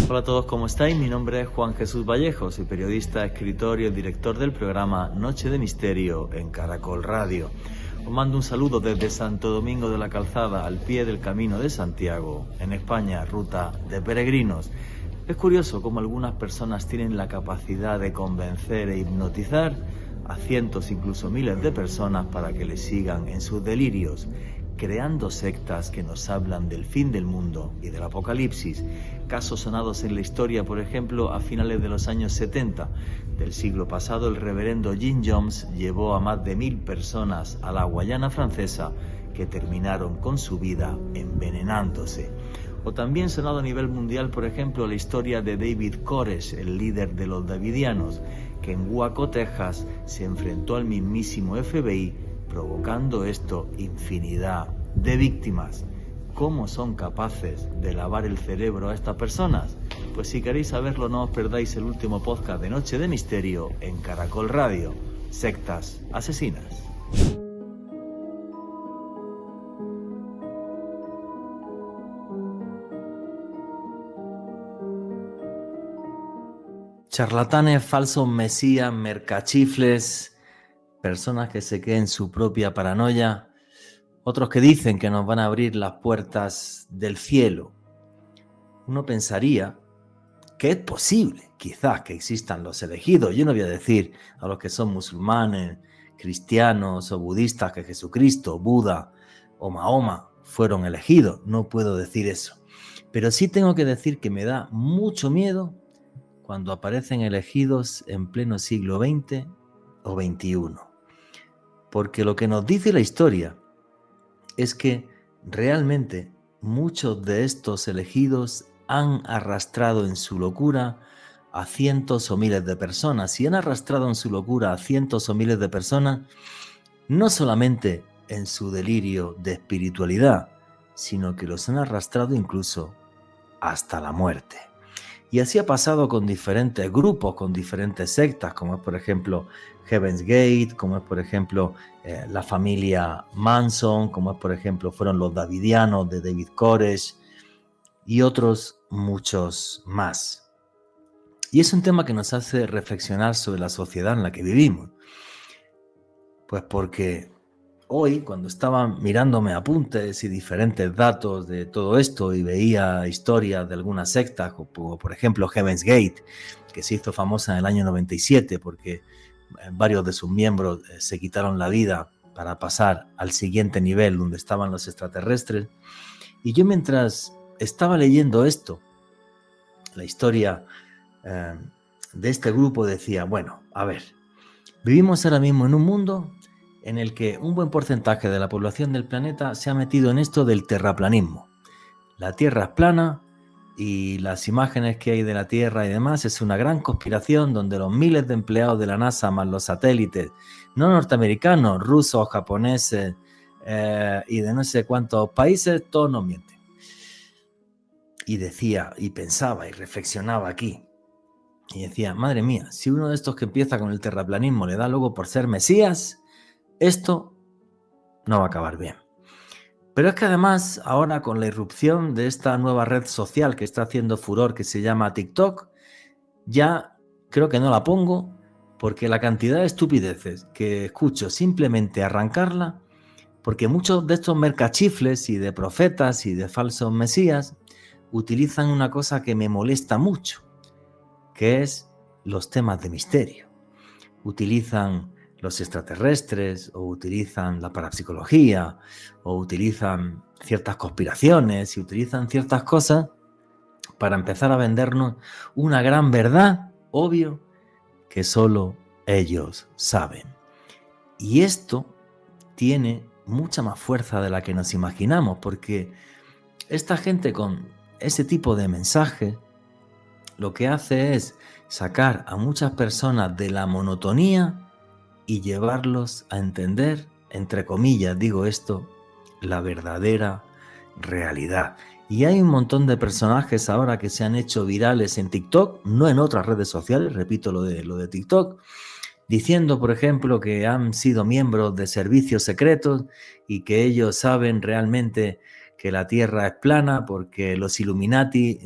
Hola a todos, ¿cómo estáis? Mi nombre es Juan Jesús Vallejo, soy periodista, escritor y el director del programa Noche de Misterio en Caracol Radio. Os mando un saludo desde Santo Domingo de la Calzada, al pie del Camino de Santiago, en España, ruta de peregrinos. Es curioso cómo algunas personas tienen la capacidad de convencer e hipnotizar a cientos, incluso miles de personas para que les sigan en sus delirios, creando sectas que nos hablan del fin del mundo y del apocalipsis. Casos sonados en la historia, por ejemplo, a finales de los años 70 del siglo pasado, el reverendo Jim Jones llevó a más de 1000 personas a la Guayana francesa que terminaron con su vida envenenándose. O también sonado a nivel mundial, por ejemplo, la historia de David Koresh, el líder de los Davidianos, que en Waco, Texas, se enfrentó al mismísimo FBI, provocando esto infinidad de víctimas. ¿Cómo son capaces de lavar el cerebro a estas personas? Pues si queréis saberlo, no os perdáis el último podcast de Noche de Misterio en Caracol Radio. Sectas asesinas. Charlatanes, falsos mesías, mercachifles, personas que se creen su propia paranoia, otros que dicen que nos van a abrir las puertas del cielo. Uno pensaría que es posible, quizás, que existan los elegidos. Yo no voy a decir a los que son musulmanes, cristianos o budistas que Jesucristo, Buda o Mahoma fueron elegidos. No puedo decir eso. Pero sí tengo que decir que me da mucho miedo cuando aparecen elegidos en pleno siglo XX o XXI. Porque lo que nos dice la historia es que realmente muchos de estos elegidos han arrastrado en su locura a cientos o miles de personas. Y han arrastrado en su locura a cientos o miles de personas, no solamente en su delirio de espiritualidad, sino que los han arrastrado incluso hasta la muerte. Y así ha pasado con diferentes grupos, con diferentes sectas, como es por ejemplo Heaven's Gate, como es por ejemplo la familia Manson, como es por ejemplo fueron los Davidianos de David Koresh y otros muchos más. Y es un tema que nos hace reflexionar sobre la sociedad en la que vivimos. Pues porque hoy, cuando estaba mirándome apuntes y diferentes datos de todo esto y veía historias de algunas sectas, como por ejemplo Heaven's Gate, que se hizo famosa en el año 97 porque varios de sus miembros se quitaron la vida para pasar al siguiente nivel donde estaban los extraterrestres. Y yo, mientras estaba leyendo esto, la historia de este grupo, decía, bueno, a ver, vivimos ahora mismo en un mundo en el que un buen porcentaje de la población del planeta se ha metido en esto del terraplanismo. La Tierra es plana y las imágenes que hay de la Tierra y demás es una gran conspiración donde los miles de empleados de la NASA más los satélites, no norteamericanos, rusos, japoneses y de no sé cuántos países, todos nos mienten. Y decía, y pensaba y reflexionaba aquí. Y decía, madre mía, si uno de estos que empieza con el terraplanismo le da luego por ser Mesías, esto no va a acabar bien. Pero es que además, ahora con la irrupción de esta nueva red social que está haciendo furor, que se llama TikTok, ya creo que no la pongo, porque la cantidad de estupideces que escucho simplemente arrancarla, porque muchos de estos mercachifles y de profetas y de falsos mesías utilizan una cosa que me molesta mucho, que es los temas de misterio. Utilizan los extraterrestres, o utilizan la parapsicología, o utilizan ciertas conspiraciones y utilizan ciertas cosas para empezar a vendernos una gran verdad, obvio, que solo ellos saben. Y esto tiene mucha más fuerza de la que nos imaginamos, porque esta gente con ese tipo de mensaje lo que hace es sacar a muchas personas de la monotonía y llevarlos a entender, entre comillas digo esto, la verdadera realidad. Y hay un montón de personajes ahora que se han hecho virales en TikTok, no en otras redes sociales, repito lo de TikTok, diciendo, por ejemplo, que han sido miembros de servicios secretos y que ellos saben realmente que la Tierra es plana porque los Illuminati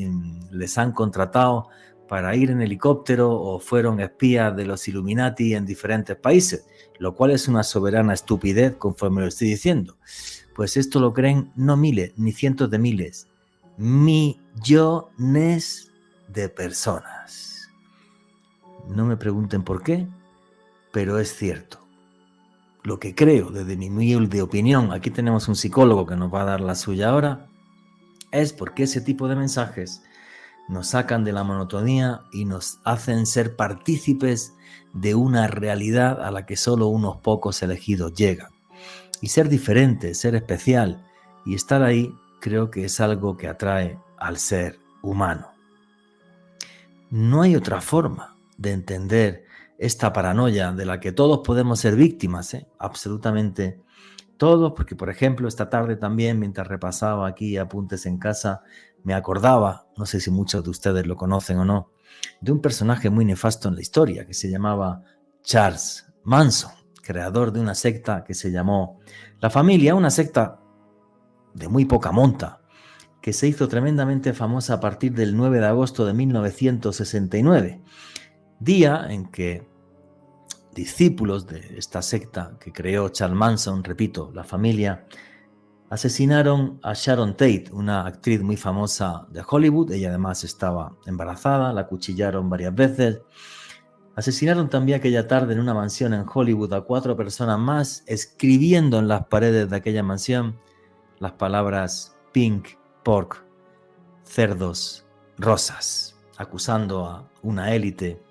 les han contratado para ir en helicóptero o fueron espías de los Illuminati en diferentes países, lo cual es una soberana estupidez conforme lo estoy diciendo. Pues esto lo creen no miles ni cientos de miles, millones de personas. No me pregunten por qué, pero es cierto. Lo que creo, desde mi humilde opinión, aquí tenemos un psicólogo que nos va a dar la suya ahora, es porque ese tipo de mensajes nos sacan de la monotonía y nos hacen ser partícipes de una realidad a la que solo unos pocos elegidos llegan. Y ser diferente, ser especial y estar ahí, creo que es algo que atrae al ser humano. No hay otra forma de entender esta paranoia de la que todos podemos ser víctimas, absolutamente todos, porque por ejemplo esta tarde también, mientras repasaba aquí apuntes en casa, me acordaba, no sé si muchos de ustedes lo conocen o no, de un personaje muy nefasto en la historia que se llamaba Charles Manson, creador de una secta que se llamó La Familia, una secta de muy poca monta, que se hizo tremendamente famosa a partir del 9 de agosto de 1969, día en que discípulos de esta secta que creó Charles Manson, repito, La Familia, asesinaron a Sharon Tate, una actriz muy famosa de Hollywood. Ella además estaba embarazada, la acuchillaron varias veces. Asesinaron también aquella tarde en una mansión en Hollywood a 4 personas más, escribiendo en las paredes de aquella mansión las palabras pink, pork, cerdos, rosas, acusando a una élite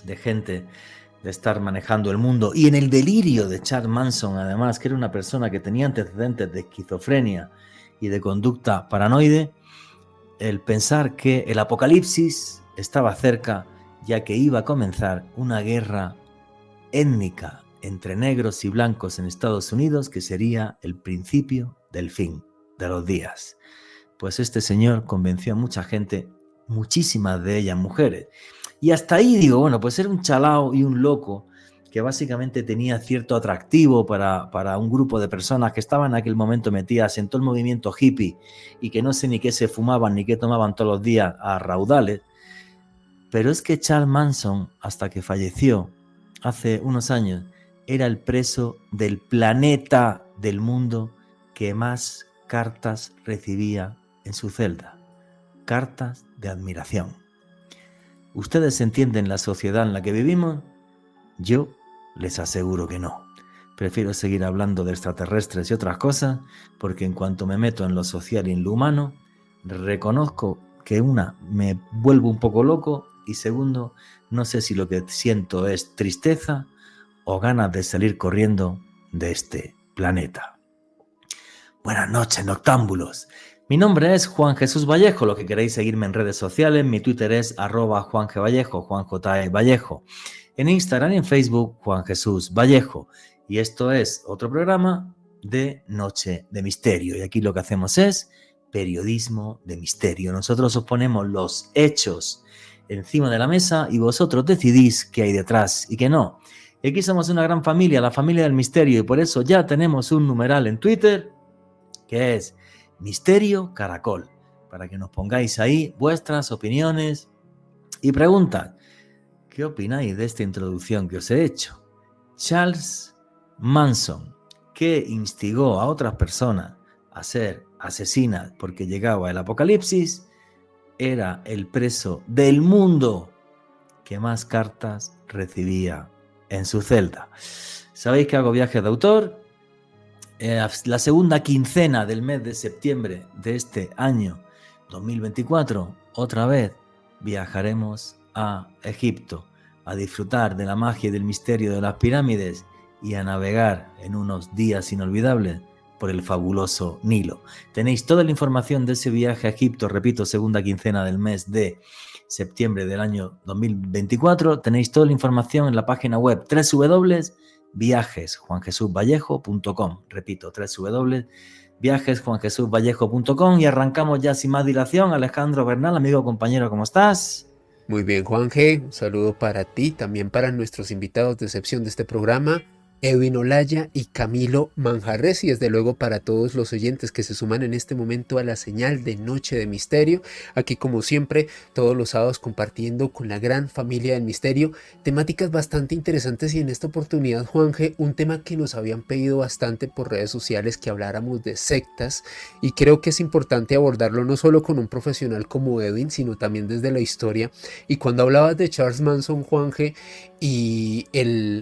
de gente de estar manejando el mundo. Y en el delirio de Charles Manson, además, que era una persona que tenía antecedentes de esquizofrenia y de conducta paranoide, el pensar que el apocalipsis estaba cerca, ya que iba a comenzar una guerra étnica entre negros y blancos en Estados Unidos, que sería el principio del fin de los días. Pues este señor convenció a mucha gente, muchísimas de ellas mujeres. Y hasta ahí digo, bueno, pues era un chalao y un loco que básicamente tenía cierto atractivo para un grupo de personas que estaban en aquel momento metidas en todo el movimiento hippie y que no sé ni qué se fumaban ni qué tomaban todos los días a raudales. Pero es que Charles Manson, hasta que falleció hace unos años, era el preso del planeta del mundo que más cartas recibía en su celda. Cartas de admiración. ¿Ustedes entienden la sociedad en la que vivimos? Yo les aseguro que no. Prefiero seguir hablando de extraterrestres y otras cosas, porque en cuanto me meto en lo social y en lo humano, reconozco que una, me vuelvo un poco loco, y segundo, no sé si lo que siento es tristeza o ganas de salir corriendo de este planeta. Buenas noches, noctámbulos. Mi nombre es Juan Jesús Vallejo, lo que queréis seguirme en redes sociales, mi Twitter es @JuanGVallejo, Juan J. Vallejo. En Instagram y en Facebook, Juan Jesús Vallejo. Y esto es otro programa de Noche de Misterio. Y aquí lo que hacemos es periodismo de misterio. Nosotros os ponemos los hechos encima de la mesa y vosotros decidís qué hay detrás y qué no. Y aquí somos una gran familia, la familia del misterio, y por eso ya tenemos un numeral en Twitter que es Misterio Caracol, para que nos pongáis ahí vuestras opiniones y preguntas. ¿Qué opináis de esta introducción que os he hecho? Charles Manson, que instigó a otras personas a ser asesinas porque llegaba el apocalipsis, era el preso del mundo que más cartas recibía en su celda. ¿Sabéis que hago viajes de autor? La segunda quincena del mes de septiembre de este año 2024, otra vez viajaremos a Egipto a disfrutar de la magia y del misterio de las pirámides y a navegar en unos días inolvidables por el fabuloso Nilo. Tenéis toda la información de ese viaje a Egipto, repito, segunda quincena del mes de septiembre del año 2024. Tenéis toda la información en la página web www.viajesjuanjesusvallejo.com. Repito, www.viajesjuanjesusvallejo.com. Y arrancamos ya sin más dilación. Alejandro Bernal, amigo, compañero, ¿cómo estás? Muy bien, Juan G. Un saludo para ti, también para nuestros invitados de excepción de este programa. Edwin Olaya y Camilo Manjarres, y desde luego para todos los oyentes que se suman en este momento a la señal de Noche de Misterio, aquí como siempre todos los sábados compartiendo con la gran familia del misterio temáticas bastante interesantes, y en esta oportunidad, Juanje, un tema que nos habían pedido bastante por redes sociales, que habláramos de sectas, y creo que es importante abordarlo no solo con un profesional como Edwin, sino también desde la historia. Y cuando hablabas de Charles Manson, Juanje, y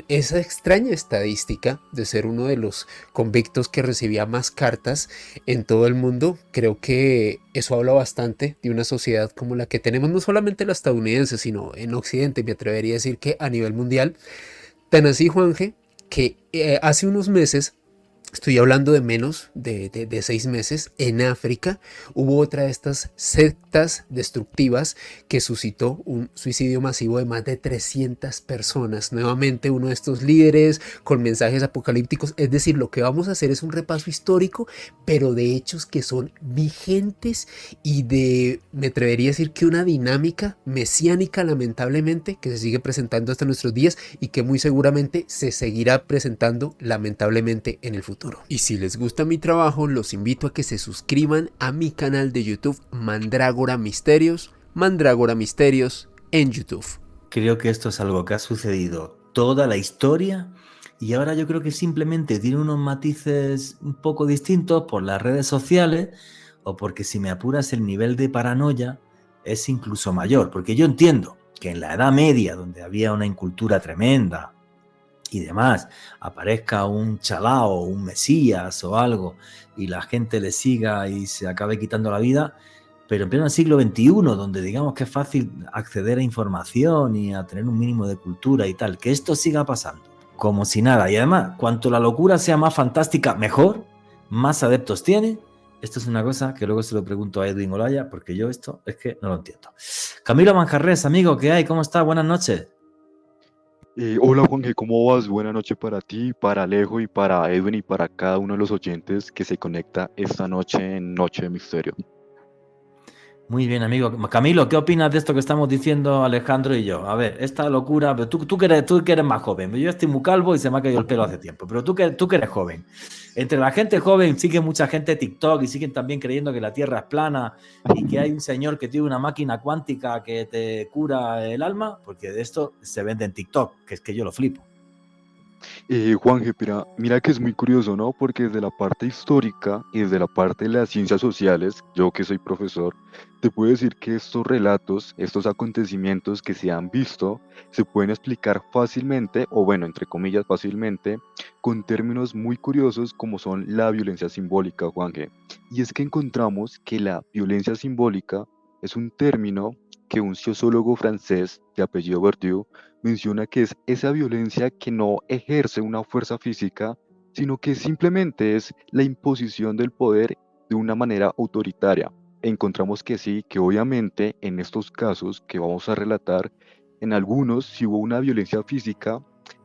esa extraña estadística de ser uno de los convictos que recibía más cartas en todo el mundo, creo que eso habla bastante de una sociedad como la que tenemos, no solamente la estadounidense, sino en Occidente, me atrevería a decir que a nivel mundial. Tan así, Juanje, que hace unos meses, estoy hablando de menos de 6 meses, en África hubo otra de estas sectas destructivas que suscitó un suicidio masivo de más de 300 personas. Nuevamente uno de estos líderes con mensajes apocalípticos. Es decir, lo que vamos a hacer es un repaso histórico, pero de hechos que son vigentes, y me atrevería a decir que una dinámica mesiánica, lamentablemente, que se sigue presentando hasta nuestros días y que muy seguramente se seguirá presentando lamentablemente en el futuro. Y si les gusta mi trabajo, los invito a que se suscriban a mi canal de YouTube Mandrágora Misterios en YouTube. Creo que esto es algo que ha sucedido toda la historia y ahora yo creo que simplemente tiene unos matices un poco distintos por las redes sociales, o porque, si me apuras, el nivel de paranoia es incluso mayor, porque yo entiendo que en la Edad Media, donde había una incultura tremenda y demás, aparezca un chalao, un mesías o algo y la gente le siga y se acabe quitando la vida. Pero en pleno siglo XXI, donde digamos que es fácil acceder a información y a tener un mínimo de cultura y tal, que esto siga pasando como si nada. Y además, cuanto la locura sea más fantástica, mejor, más adeptos tiene. Esto es una cosa que luego se lo pregunto a Edwin Olaya, porque yo esto es que no lo entiendo. Camilo Manjarres, amigo, ¿qué hay? ¿Cómo está? Buenas noches. Hola Juanje, ¿cómo vas? Buena noche para ti, para Alejo y para Edwin y para cada uno de los oyentes que se conecta esta noche en Noche de Misterio. Muy bien, amigo. Camilo, ¿qué opinas de esto que estamos diciendo Alejandro y yo? A ver, esta locura, pero tú que eres más joven. Yo estoy muy calvo y se me ha caído el pelo hace tiempo, pero tú que eres joven. Entre la gente joven sigue mucha gente TikTok y siguen también creyendo que la Tierra es plana y que hay un señor que tiene una máquina cuántica que te cura el alma, porque de esto se vende en TikTok, que es que yo lo flipo. Juanje, mira que es muy curioso, ¿no? Porque desde la parte histórica y desde la parte de las ciencias sociales, yo que soy profesor, te puedo decir que estos relatos, estos acontecimientos que se han visto, se pueden explicar fácilmente, o bueno, entre comillas fácilmente, con términos muy curiosos como son la violencia simbólica, Juanje. Y es que encontramos que la violencia simbólica es un término que un sociólogo francés de apellido Bourdieu menciona que es esa violencia que no ejerce una fuerza física, sino que simplemente es la imposición del poder de una manera autoritaria. Encontramos que sí, que obviamente en estos casos que vamos a relatar, en algunos si hubo una violencia física,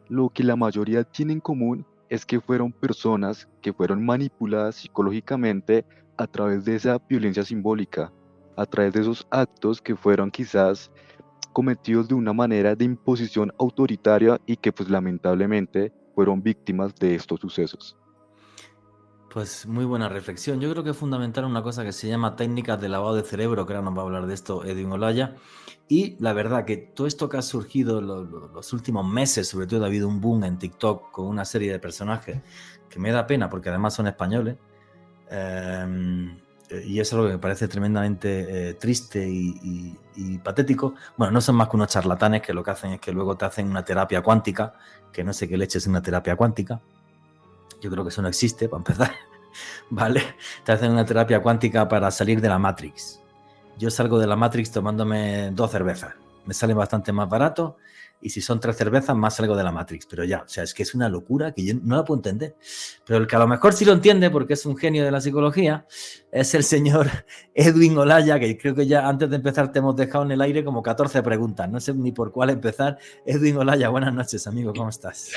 lo que la mayoría tiene en común es que fueron personas que fueron manipuladas psicológicamente a través de esa violencia simbólica, a través de esos actos que fueron quizás cometidos de una manera de imposición autoritaria y que pues lamentablemente fueron víctimas de estos sucesos. Pues muy buena reflexión. Yo creo que es fundamental una cosa que se llama técnicas de lavado de cerebro, que ahora nos va a hablar de esto Edwin Olaya. Y la verdad que todo esto que ha surgido los últimos meses, sobre todo ha habido un boom en TikTok con una serie de personajes que me da pena porque además son españoles. Y es algo que me parece tremendamente triste y patético. Bueno, no son más que unos charlatanes que lo que hacen es que luego te hacen una terapia cuántica, que no sé qué leche es una terapia cuántica. Yo creo que eso no existe, para empezar, ¿vale? Te hacen una terapia cuántica para salir de la Matrix. Yo salgo de la Matrix tomándome 2 cervezas. Me sale bastante más barato y si son 3 cervezas más salgo de la Matrix. Pero ya, o sea, es que es una locura que yo no la puedo entender. Pero el que a lo mejor sí lo entiende porque es un genio de la psicología es el señor Edwin Olaya, que creo que ya antes de empezar te hemos dejado en el aire como 14 preguntas. No sé ni por cuál empezar. Edwin Olaya, buenas noches, amigo, ¿cómo estás?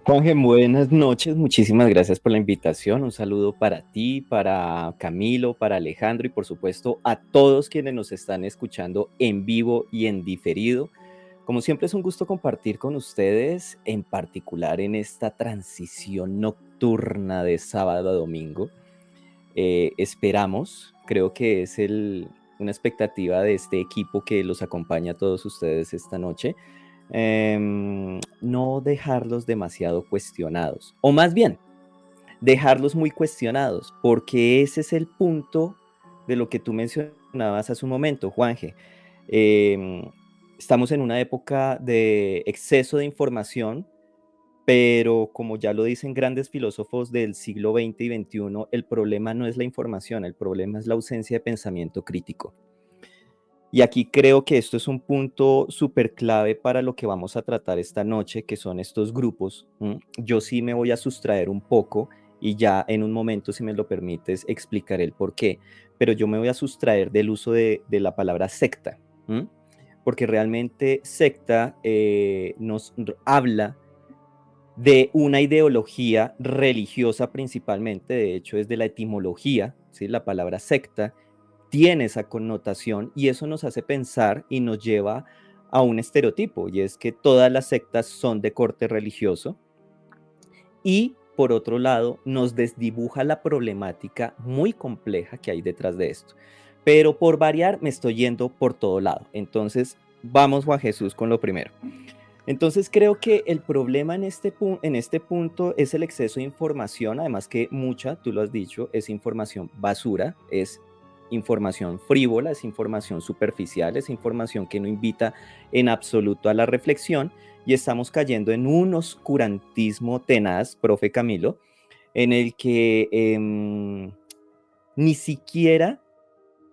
Juanje, buenas noches, muchísimas gracias por la invitación, un saludo para ti, para Camilo, para Alejandro y por supuesto a todos quienes nos están escuchando en vivo y en diferido. Como siempre es un gusto compartir con ustedes, en particular en esta transición nocturna de sábado a domingo. Esperamos, creo que es una expectativa de este equipo que los acompaña a todos ustedes esta noche, no dejarlos demasiado cuestionados, o más bien, dejarlos muy cuestionados, porque ese es el punto de lo que tú mencionabas hace un momento, Juanje. Em, Estamos en una época de exceso de información, pero como ya lo dicen grandes filósofos del siglo XX y XXI, el problema no es la información, el problema es la ausencia de pensamiento crítico. Y aquí creo que esto es un punto súper clave para lo que vamos a tratar esta noche, que son estos grupos. Yo sí me voy a sustraer un poco y ya en un momento, si me lo permites, explicaré el por qué. Pero yo me voy a sustraer del uso de la palabra secta, porque realmente secta nos habla de una ideología religiosa principalmente, de hecho es de la etimología, ¿sí? La palabra secta tiene esa connotación y eso nos hace pensar y nos lleva a un estereotipo, y es que todas las sectas son de corte religioso, y por otro lado nos desdibuja la problemática muy compleja que hay detrás de esto. Pero por variar me estoy yendo por todo lado, entonces vamos, Juan Jesús, con lo primero. Entonces creo que el problema en este punto es el exceso de información, además que mucha, tú lo has dicho, es información basura, es información frívola, es información superficial, es información que no invita en absoluto a la reflexión, y estamos cayendo en un oscurantismo tenaz, profe Camilo, en el que ni siquiera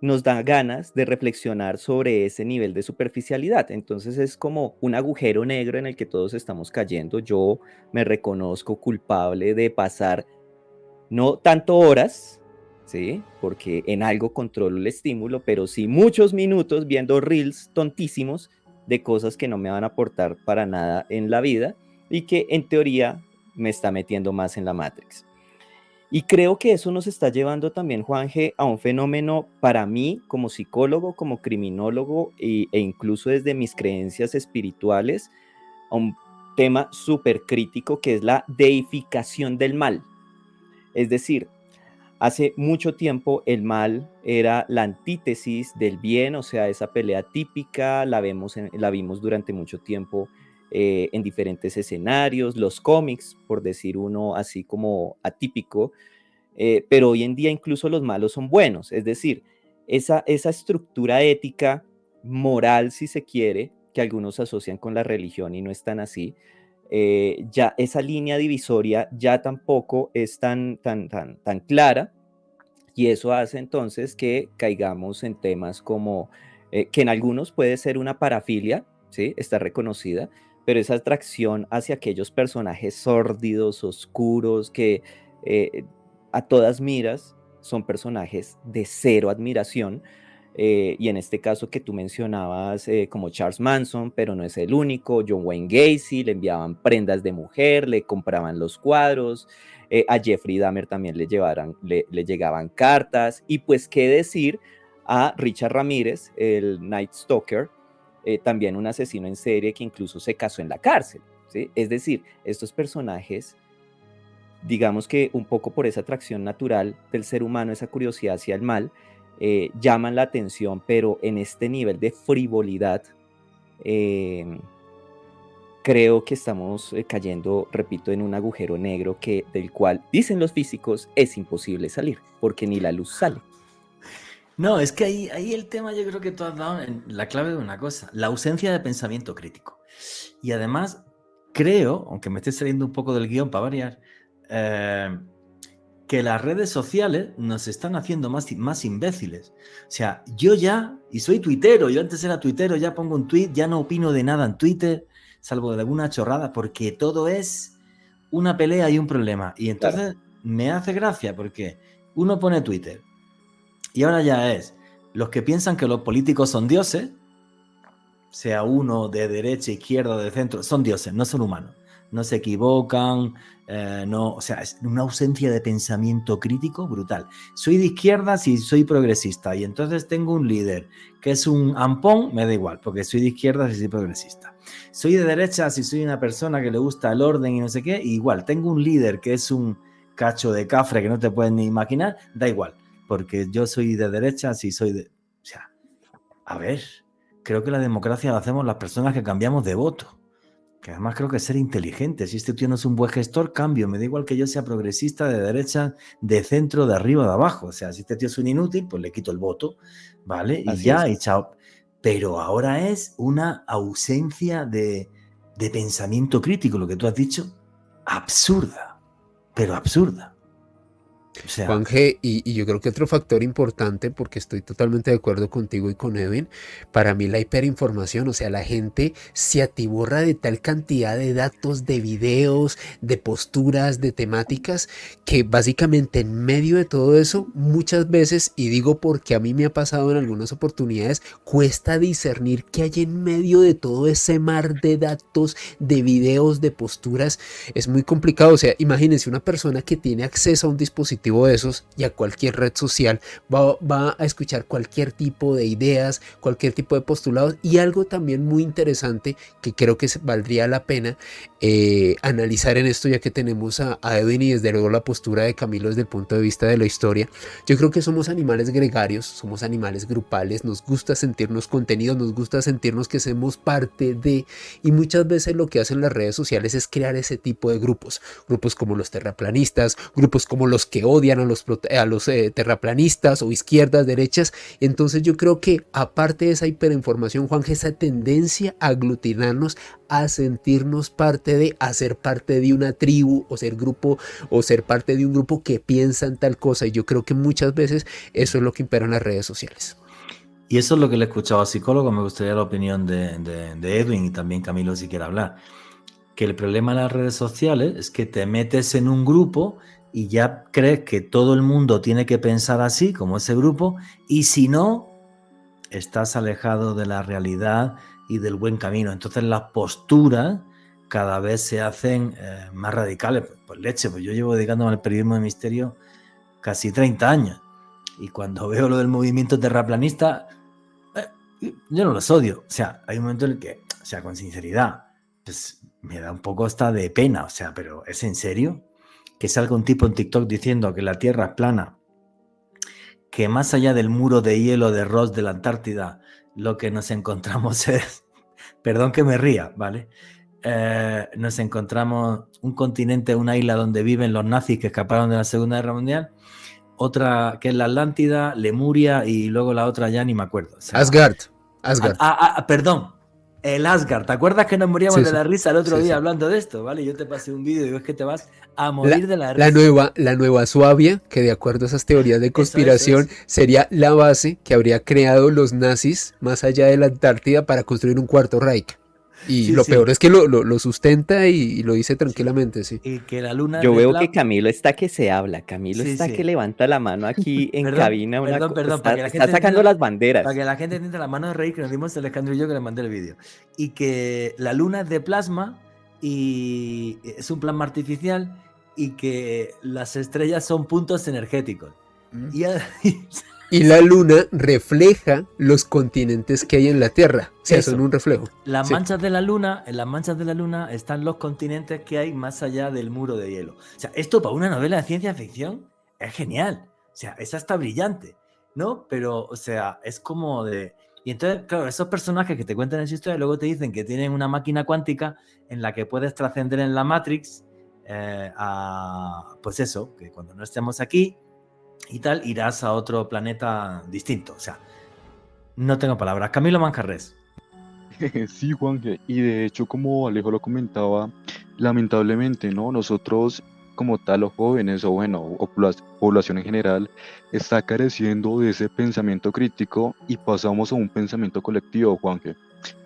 nos da ganas de reflexionar sobre ese nivel de superficialidad. Entonces es como un agujero negro en el que todos estamos cayendo. Yo me reconozco culpable de pasar no tanto horas, ¿sí? Porque en algo controlo el estímulo, pero sí muchos minutos viendo reels tontísimos de cosas que no me van a aportar para nada en la vida y que en teoría me está metiendo más en la Matrix. Y creo que eso nos está llevando también, Juanje, a un fenómeno para mí como psicólogo, como criminólogo e incluso desde mis creencias espirituales, a un tema súper crítico que es la deificación del mal. Es decir, hace mucho tiempo el mal era la antítesis del bien, o sea, esa pelea típica la vimos durante mucho tiempo en diferentes escenarios, los cómics, por decir uno así como atípico, pero hoy en día incluso los malos son buenos, es decir, esa estructura ética, moral, si se quiere, que algunos asocian con la religión y no es tan así, ya esa línea divisoria ya tampoco es tan clara, y eso hace entonces que caigamos en temas como que en algunos puede ser una parafilia, ¿sí? Está reconocida, pero esa atracción hacia aquellos personajes sórdidos, oscuros, que a todas miras son personajes de cero admiración, y en este caso que tú mencionabas como Charles Manson, pero no es el único, John Wayne Gacy, le enviaban prendas de mujer, le compraban los cuadros, a Jeffrey Dahmer también le llegaban cartas, y pues qué decir a Richard Ramírez, el Night Stalker, también un asesino en serie que incluso se casó en la cárcel, ¿sí? Es decir, estos personajes, digamos que un poco por esa atracción natural del ser humano, esa curiosidad hacia el mal, llaman la atención, pero en este nivel de frivolidad, creo que estamos cayendo, repito, en un agujero negro del cual, dicen los físicos, es imposible salir, porque ni la luz sale. No, es que ahí el tema, yo creo que tú has dado en la clave de una cosa, la ausencia de pensamiento crítico. Y además, creo, aunque me esté saliendo un poco del guión para variar, que las redes sociales nos están haciendo más imbéciles. O sea, yo ya, y soy tuitero, yo antes era tuitero, ya pongo un tuit, ya no opino de nada en Twitter, salvo de alguna chorrada, porque todo es una pelea y un problema. Y entonces me hace gracia porque uno pone Twitter y ahora ya es los que piensan que los políticos son dioses, sea uno de derecha, izquierda o de centro, son dioses, no son humanos. no se equivocan, no, o sea, es una ausencia de pensamiento crítico brutal. Soy de izquierdas y soy progresista, y entonces tengo un líder que es un ampón, me da igual, porque soy de izquierdas y soy progresista. Soy de derechas y soy una persona que le gusta el orden y no sé qué, y igual, tengo un líder que es un cacho de cafre que no te puedes ni imaginar, da igual, porque yo soy de derechas y soy de... O sea, a ver, creo que la democracia la hacemos las personas que cambiamos de voto. Que además creo que es ser inteligente. Si este tío no es un buen gestor, cambio. Me da igual que yo sea progresista, de derecha, de centro, de arriba, de abajo. O sea, si este tío es un inútil, pues le quito el voto, ¿vale? Y Así ya, es. y chao. Pero ahora es una ausencia de pensamiento crítico, lo que tú has dicho, absurda, pero absurda. O sea, Juanje, y yo creo que otro factor importante, porque estoy totalmente de acuerdo contigo y con Edwin, para mí la hiperinformación, o sea, la gente se atiborra de tal cantidad de datos, de videos, de posturas, de temáticas, que básicamente en medio de todo eso, muchas veces, y digo porque a mí me ha pasado en algunas oportunidades, cuesta discernir qué hay en medio de todo ese mar de datos, de videos, de posturas. Es muy complicado, o sea, imagínense una persona que tiene acceso a un dispositivo de esos y a cualquier red social va a escuchar cualquier tipo de ideas, cualquier tipo de postulados, y algo también muy interesante que creo que valdría la pena analizar en esto, ya que tenemos a Edwin y desde luego la postura de Camilo desde el punto de vista de la historia. Yo creo que somos animales gregarios, somos animales grupales, nos gusta sentirnos contenidos, nos gusta sentirnos que somos parte de, y muchas veces lo que hacen las redes sociales es crear ese tipo de grupos como los terraplanistas, grupos como los que odian a los terraplanistas o izquierdas, derechas. Entonces yo creo que aparte de esa hiperinformación, Juanje, esa tendencia a aglutinarnos, a sentirnos parte de, a ser parte de una tribu o ser grupo o ser parte de un grupo que piensa en tal cosa, y yo creo que muchas veces eso es lo que impera en las redes sociales. y eso es lo que le he escuchado a psicólogos. Me gustaría la opinión de Edwin y también Camilo si quiere hablar. Que el problema de las redes sociales es que te metes en un grupo y ya crees que todo el mundo tiene que pensar así, como ese grupo, y si no, estás alejado de la realidad y del buen camino. Entonces las posturas cada vez se hacen más radicales. Pues leche, pues yo llevo dedicándome al periodismo de misterio casi 30 años, y cuando veo lo del movimiento terraplanista, yo no los odio. O sea, hay un momento en el que, o sea, con sinceridad, pues me da un poco hasta de pena. O sea, pero ¿es en serio? Que salga un tipo en TikTok diciendo que la Tierra es plana, que más allá del muro de hielo de Ross de la Antártida, lo que nos encontramos es, perdón que me ría, ¿vale? Nos encontramos un continente, una isla donde viven los nazis que escaparon de la Segunda Guerra Mundial, otra que es la Atlántida, Lemuria, y luego la otra ya ni me acuerdo. O sea, Asgard. perdón, el Asgard. ¿Te acuerdas que nos moríamos Sí, de sí, la risa el otro sí, día sí. hablando de esto? ¿Vale? Yo te pasé un vídeo y ves que te vas a morir de la La risa. nueva Suabia, que de acuerdo a esas teorías de conspiración Eso. sería la base que habría creado los nazis más allá de la Antártida para construir un cuarto Reich. Y Sí, lo sí. peor es que lo sustenta y lo dice tranquilamente, sí. Y que la luna Yo de veo que plasma. Camilo está que se habla, Camilo Sí, está que sí. levanta la mano aquí en Perdón, cabina, perdón, para que la está gente sacando entienda, las banderas. para que la gente entienda la mano de reír que nos dimos Alejandro y yo, que le mandé el vídeo. Y que la luna es de plasma y es un plasma artificial, y que las estrellas son puntos energéticos. Y, Y la luna refleja los continentes que hay en la Tierra. O sea, Eso. son un reflejo. las Sí. manchas de la luna, en las manchas de la luna están los continentes que hay más allá del muro de hielo. O sea, esto para una novela de ciencia ficción es genial. O sea, esa está brillante, ¿no? Pero, o sea, es como de... Y entonces, claro, esos personajes que te cuentan esa historia luego te dicen que tienen una máquina cuántica en la que puedes trascender en la Matrix pues eso, que cuando no estemos aquí y tal, irás a otro planeta distinto. O sea, no tengo palabras. Camilo Manjarres. Sí, Juanje, y de hecho, como Alejo lo comentaba, lamentablemente, ¿no? Nosotros, como tal, los jóvenes, o bueno, población en general, está careciendo de ese pensamiento crítico y pasamos a un pensamiento colectivo, Juanje.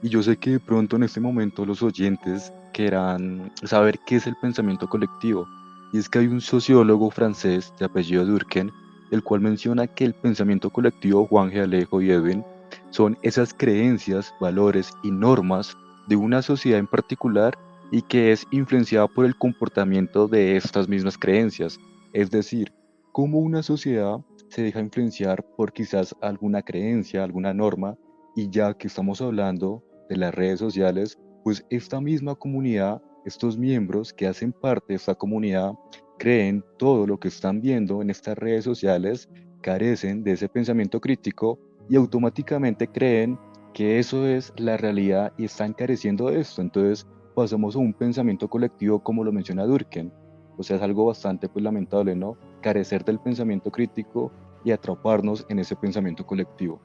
Y yo sé que de pronto en este momento los oyentes querrán saber qué es el pensamiento colectivo. Y es que hay un sociólogo francés de apellido Durkheim, el cual menciona que el pensamiento colectivo, Juanje, Alejo y Edwin, son esas creencias, valores y normas de una sociedad en particular y que es influenciada por el comportamiento de estas mismas creencias. Es decir, cómo una sociedad se deja influenciar por quizás alguna creencia, alguna norma, y ya que estamos hablando de las redes sociales, pues esta misma comunidad, estos miembros que hacen parte de esta comunidad, creen todo lo que están viendo en estas redes sociales, carecen de ese pensamiento crítico y automáticamente creen que eso es la realidad y están careciendo de esto. Entonces pasamos a un pensamiento colectivo como lo menciona Durkheim. O sea, es algo bastante pues lamentable, ¿no? Carecer del pensamiento crítico y atraparnos en ese pensamiento colectivo.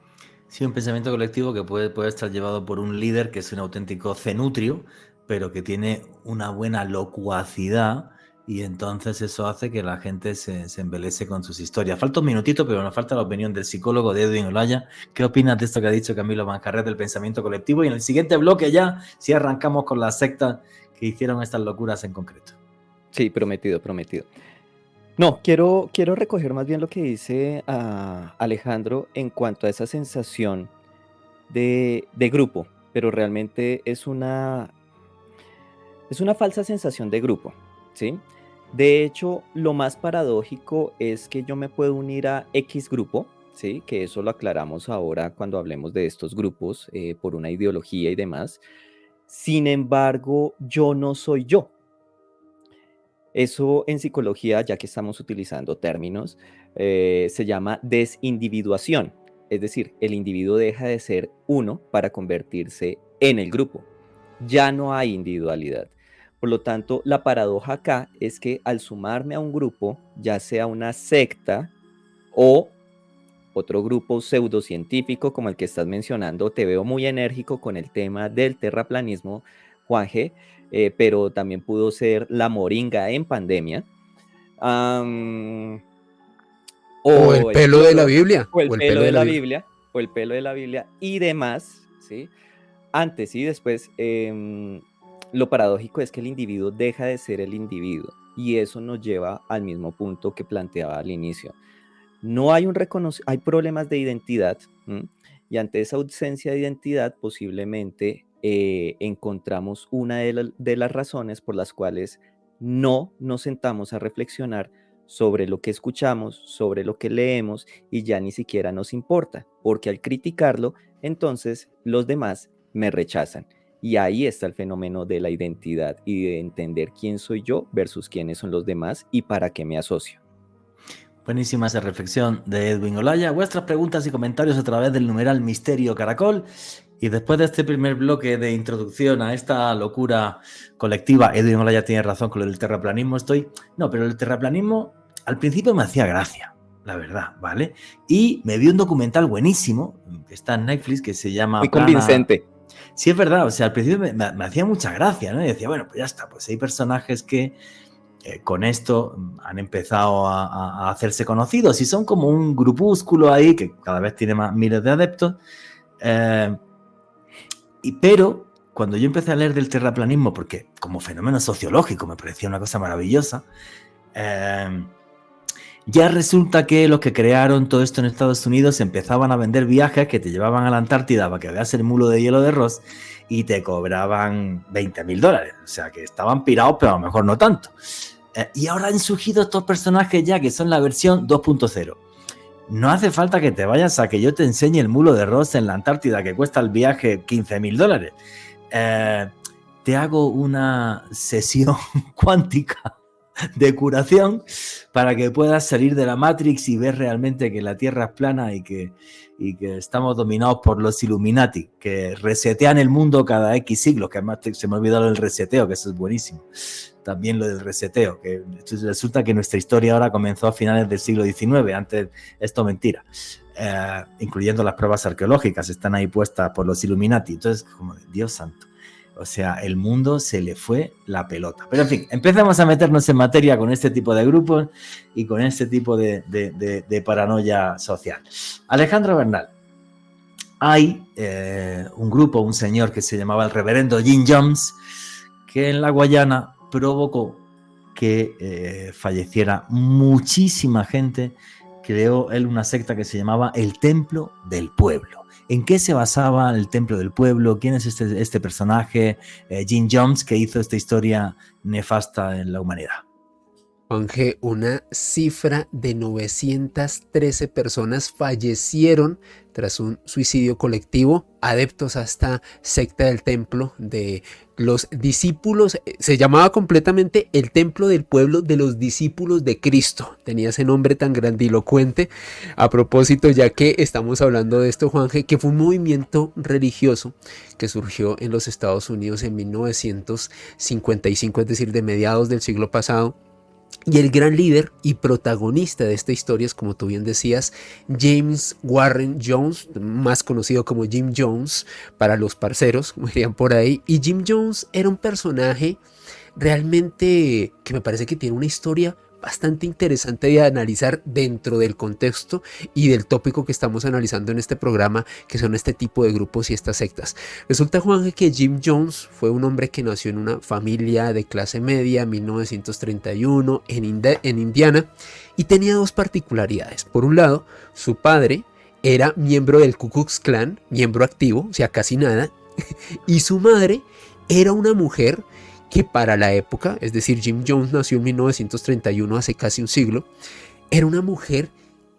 Sí, un pensamiento colectivo que puede estar llevado por un líder que es un auténtico cenutrio, pero que tiene una buena locuacidad, y entonces eso hace que la gente se embelese con sus historias. Falta un minutito, pero nos falta la opinión del psicólogo de Edwin Olaya. ¿Qué opinas de esto que ha dicho Camilo Manjarrés del pensamiento colectivo? Y en el siguiente bloque ya, si arrancamos con las sectas que hicieron estas locuras en concreto. Sí, prometido. No, quiero recoger más bien lo que dice Alejandro en cuanto a esa sensación de grupo, pero realmente es una falsa sensación de grupo, ¿sí? De hecho, lo más paradójico es que yo me puedo unir a X grupo, ¿sí? Que eso lo aclaramos ahora cuando hablemos de estos grupos por una ideología y demás. Sin embargo, yo no soy yo. Eso en psicología, ya que estamos utilizando términos, se llama desindividuación. Es decir, el individuo deja de ser uno para convertirse en el grupo. Ya no hay individualidad. Por lo tanto, la paradoja acá es que al sumarme a un grupo, ya sea una secta o otro grupo pseudocientífico como el que estás mencionando, te veo muy enérgico con el tema del terraplanismo, Juanje, pero también pudo ser la moringa en pandemia. O el pelo de la Biblia. O el pelo de la Biblia. O el pelo de la Biblia y demás, ¿sí? Antes y después, lo paradójico es que el individuo deja de ser el individuo y eso nos lleva al mismo punto que planteaba al inicio. No hay hay problemas de identidad, ¿m? Y ante esa ausencia de identidad posiblemente encontramos una de las razones por las cuales no nos sentamos a reflexionar sobre lo que escuchamos, sobre lo que leemos y ya ni siquiera nos importa, porque al criticarlo, entonces los demás me rechazan. Y ahí está el fenómeno de la identidad y de entender quién soy yo versus quiénes son los demás y para qué me asocio. Buenísima esa reflexión de Edwin Olaya. Vuestras preguntas y comentarios a través del numeral Misterio Caracol. Y después de este primer bloque de introducción a esta locura colectiva, Edwin Olaya tiene razón con lo del terraplanismo. Pero el terraplanismo al principio me hacía gracia, la verdad, ¿vale? Y me vi un documental buenísimo que está en Netflix que se llama... Muy convincente. Sí, es verdad, o sea, al principio me hacía mucha gracia, ¿no? Y decía, bueno, pues ya está, pues hay personajes que con esto han empezado a hacerse conocidos y son como un grupúsculo ahí que cada vez tiene más miles de adeptos. Pero cuando yo empecé a leer del terraplanismo, porque como fenómeno sociológico me parecía una cosa maravillosa, ya resulta que los que crearon todo esto en Estados Unidos empezaban a vender viajes que te llevaban a la Antártida para que veas el mulo de hielo de Ross y te cobraban $20,000. O sea, que estaban pirados, pero a lo mejor no tanto. Y ahora han surgido estos personajes ya que son la versión 2.0. No hace falta que te vayas a que yo te enseñe el mulo de Ross en la Antártida que cuesta el viaje $15,000. Te hago una sesión cuántica de curación para que puedas salir de la Matrix y ver realmente que la Tierra es plana y que estamos dominados por los Illuminati, que resetean el mundo cada X siglos, que además se me ha olvidado el reseteo, que eso es buenísimo. También lo del reseteo, que resulta que nuestra historia ahora comenzó a finales del siglo XIX, antes esto mentira, incluyendo las pruebas arqueológicas, están ahí puestas por los Illuminati. Entonces, como Dios santo. O sea, el mundo se le fue la pelota. Pero en fin, empezamos a meternos en materia con este tipo de grupos y con este tipo de paranoia social. Alejandro Bernal, hay un grupo, un señor que se llamaba el reverendo Jim Jones, que en la Guayana provocó que falleciera muchísima gente creó él una secta que se llamaba el Templo del Pueblo. ¿En qué se basaba el Templo del Pueblo? ¿Quién es este personaje, Jim Jones, que hizo esta historia nefasta en la humanidad? Juanje, una cifra de 913 personas fallecieron tras un suicidio colectivo, adeptos a esta secta del templo de los discípulos. Se llamaba completamente el Templo del Pueblo de los Discípulos de Cristo. Tenía ese nombre tan grandilocuente. A propósito, ya que estamos hablando de esto, Juanje, que fue un movimiento religioso que surgió en los Estados Unidos en 1955, es decir, de mediados del siglo pasado. Y el gran líder y protagonista de esta historia es, como tú bien decías, James Warren Jones, más conocido como Jim Jones para los parceros, como dirían por ahí. Y Jim Jones era un personaje realmente que me parece que tiene una historia bastante interesante de analizar dentro del contexto y del tópico que estamos analizando en este programa, que son este tipo de grupos y estas sectas. Resulta, Juanje, que Jim Jones fue un hombre que nació en una familia de clase media en 1931 en Indiana, y tenía dos particularidades. Por un lado, su padre era miembro del Ku Klux Klan, miembro activo, o sea, casi nada, y su madre era una mujer que para la época, es decir, Jim Jones nació en 1931, hace casi un siglo, era una mujer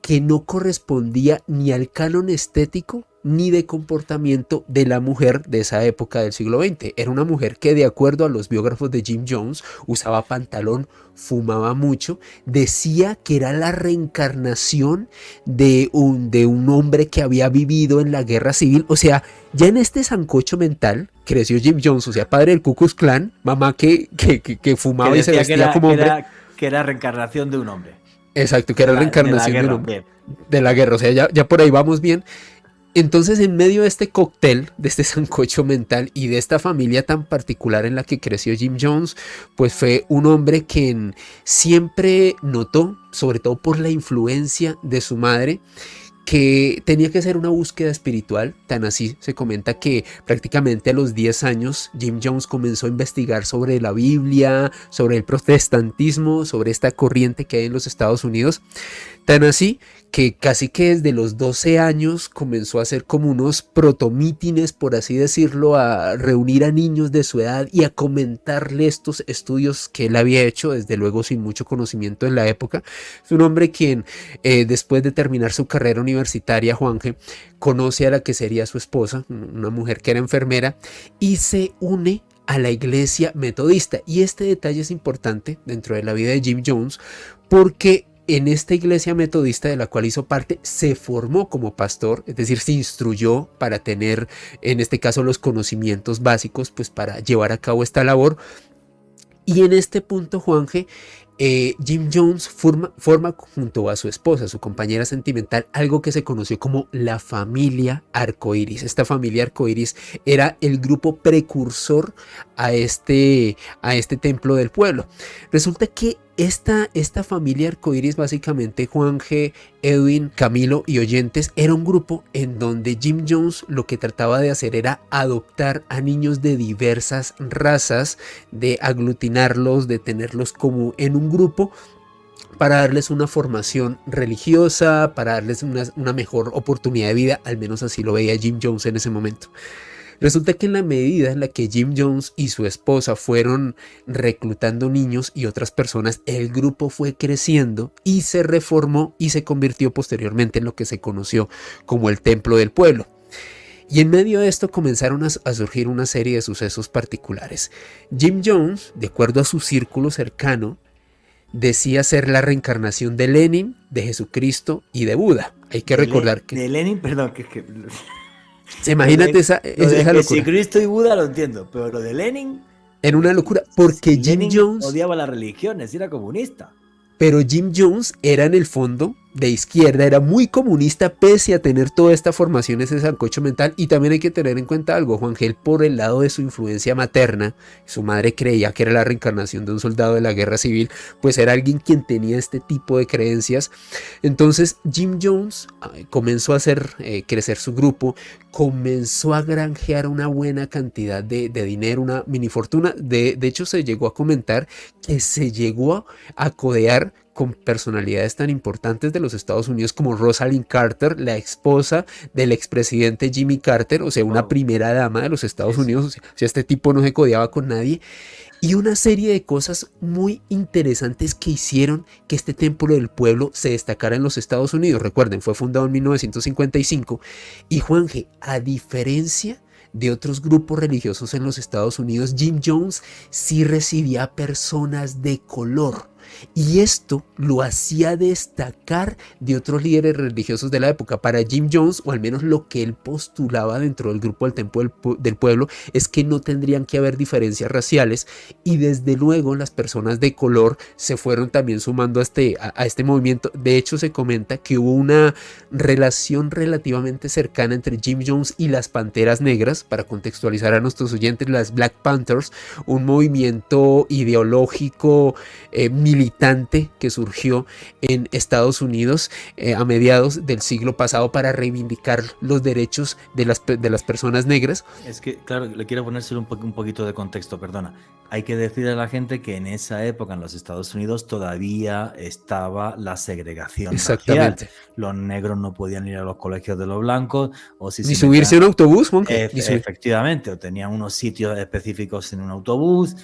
que no correspondía ni al canon estético ni de comportamiento de la mujer de esa época del siglo XX. Era una mujer que, de acuerdo a los biógrafos de Jim Jones, usaba pantalón, fumaba mucho, decía que era la reencarnación de un hombre que había vivido en la guerra civil. O sea, ya en este sancocho mental creció Jim Jones, o sea, padre del Ku Klux Klan, mamá que fumaba y se vestía como hombre. Que era reencarnación de un hombre. Exacto, que era la reencarnación de un hombre. De la guerra, o sea, ya por ahí vamos bien. Entonces, en medio de este cóctel, de este sancocho mental y de esta familia tan particular en la que creció Jim Jones, pues fue un hombre que siempre notó, sobre todo por la influencia de su madre, que tenía que ser una búsqueda espiritual. Tan así se comenta que prácticamente a los 10 años Jim Jones comenzó a investigar sobre la Biblia, sobre el protestantismo, sobre esta corriente que hay en los Estados Unidos. Tan así que casi que desde los 12 años comenzó a hacer como unos protomítines, por así decirlo, a reunir a niños de su edad y a comentarle estos estudios que él había hecho, desde luego sin mucho conocimiento en la época. Es un hombre quien después de terminar su carrera universitaria, Juanje, conoce a la que sería su esposa, una mujer que era enfermera, y se une a la iglesia metodista. Y este detalle es importante dentro de la vida de Jim Jones, porque en esta iglesia metodista de la cual hizo parte, se formó como pastor, es decir, se instruyó para tener, en este caso, los conocimientos básicos, pues para llevar a cabo esta labor. Y en este punto, Juanje, Jim Jones forma junto a su esposa, su compañera sentimental, algo que se conoció como la familia arcoíris. Esta familia arcoíris era el grupo precursor a este templo del pueblo. Resulta que esta familia arcoíris, básicamente, Juanje, Edwin, Camilo y oyentes, era un grupo en donde Jim Jones lo que trataba de hacer era adoptar a niños de diversas razas, de aglutinarlos, de tenerlos como en un grupo, para darles una formación religiosa, para darles una mejor oportunidad de vida. Al menos así lo veía Jim Jones en ese momento. Resulta que en la medida en la que Jim Jones y su esposa fueron reclutando niños y otras personas, el grupo fue creciendo y se reformó y se convirtió posteriormente en lo que se conoció como el Templo del Pueblo. Y en medio de esto comenzaron a surgir una serie de sucesos particulares. Jim Jones, de acuerdo a su círculo cercano, decía ser la reencarnación de Lenin, de Jesucristo y de Buda. Hay que recordar que... De Lenin, perdón, que imagínate esa locura. Jesucristo y Buda lo entiendo, pero lo de Lenin... Era una locura, porque si Jim Lenin Jones... odiaba las religiones, era comunista. Pero Jim Jones era en el fondo de izquierda, era muy comunista pese a tener toda esta formación, ese sancocho mental. Y también hay que tener en cuenta algo, Juangel, por el lado de su influencia materna, su madre creía que era la reencarnación de un soldado de la guerra civil, pues era alguien quien tenía este tipo de creencias. Entonces Jim Jones comenzó a hacer crecer su grupo, comenzó a granjear una buena cantidad de dinero, una mini fortuna. De hecho, se llegó a comentar que se llegó a codear con personalidades tan importantes de los Estados Unidos como Rosalind Carter, la esposa del expresidente Jimmy Carter, o sea, una primera dama de los Estados Unidos. O sea, este tipo no se codeaba con nadie. Y una serie de cosas muy interesantes que hicieron que este Templo del Pueblo se destacara en los Estados Unidos. Recuerden, fue fundado en 1955. Y Juanje, a diferencia de otros grupos religiosos en los Estados Unidos, Jim Jones sí recibía personas de color. Y esto lo hacía destacar de otros líderes religiosos de la época. Para Jim Jones, o al menos lo que él postulaba dentro del grupo del Templo del Pueblo, es que no tendrían que haber diferencias raciales, y desde luego las personas de color se fueron también sumando a este movimiento. De hecho, se comenta que hubo una relación relativamente cercana entre Jim Jones y las Panteras Negras. Para contextualizar a nuestros oyentes, las Black Panthers, un movimiento ideológico militante que surgió en Estados Unidos a mediados del siglo pasado para reivindicar los derechos de las personas negras. Es que, claro, le quiero ponérselo un poquito de contexto, perdona. Hay que decirle a la gente que en esa época en los Estados Unidos todavía estaba la segregación Exactamente. racial. Los negros no podían ir a los colegios de los blancos, o si ni subirse a un autobús, efectivamente, o tenían unos sitios específicos en un autobús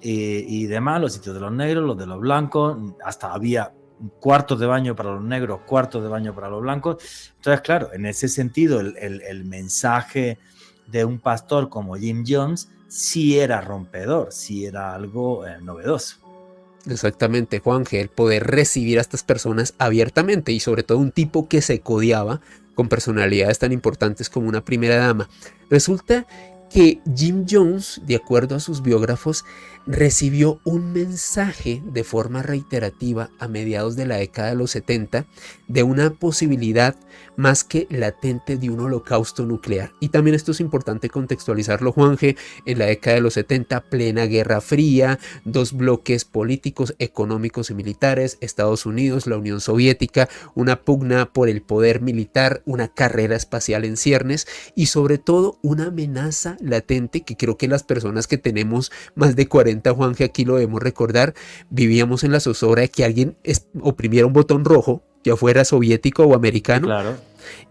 y demás, los sitios de los negros, los de los blancos, hasta había cuartos de baño para los negros, cuartos de baño para los blancos. Entonces, claro, en ese sentido, el mensaje de un pastor como Jim Jones sí era rompedor, sí era algo novedoso. Exactamente, Juanje, el poder recibir a estas personas abiertamente, y sobre todo un tipo que se codeaba con personalidades tan importantes como una primera dama. Resulta que Jim Jones, de acuerdo a sus biógrafos, recibió un mensaje de forma reiterativa a mediados de la década de los 70 de una posibilidad más que latente de un holocausto nuclear. Y también esto es importante contextualizarlo, Juanje, en la década de los 70, plena Guerra Fría, dos bloques políticos, económicos y militares, Estados Unidos, la Unión Soviética, una pugna por el poder militar, una carrera espacial en ciernes, y sobre todo una amenaza latente que creo que las personas que tenemos más de 40, Juanje, aquí lo debemos recordar. Vivíamos en la zozobra de que alguien oprimiera un botón rojo, ya fuera soviético o americano. Claro.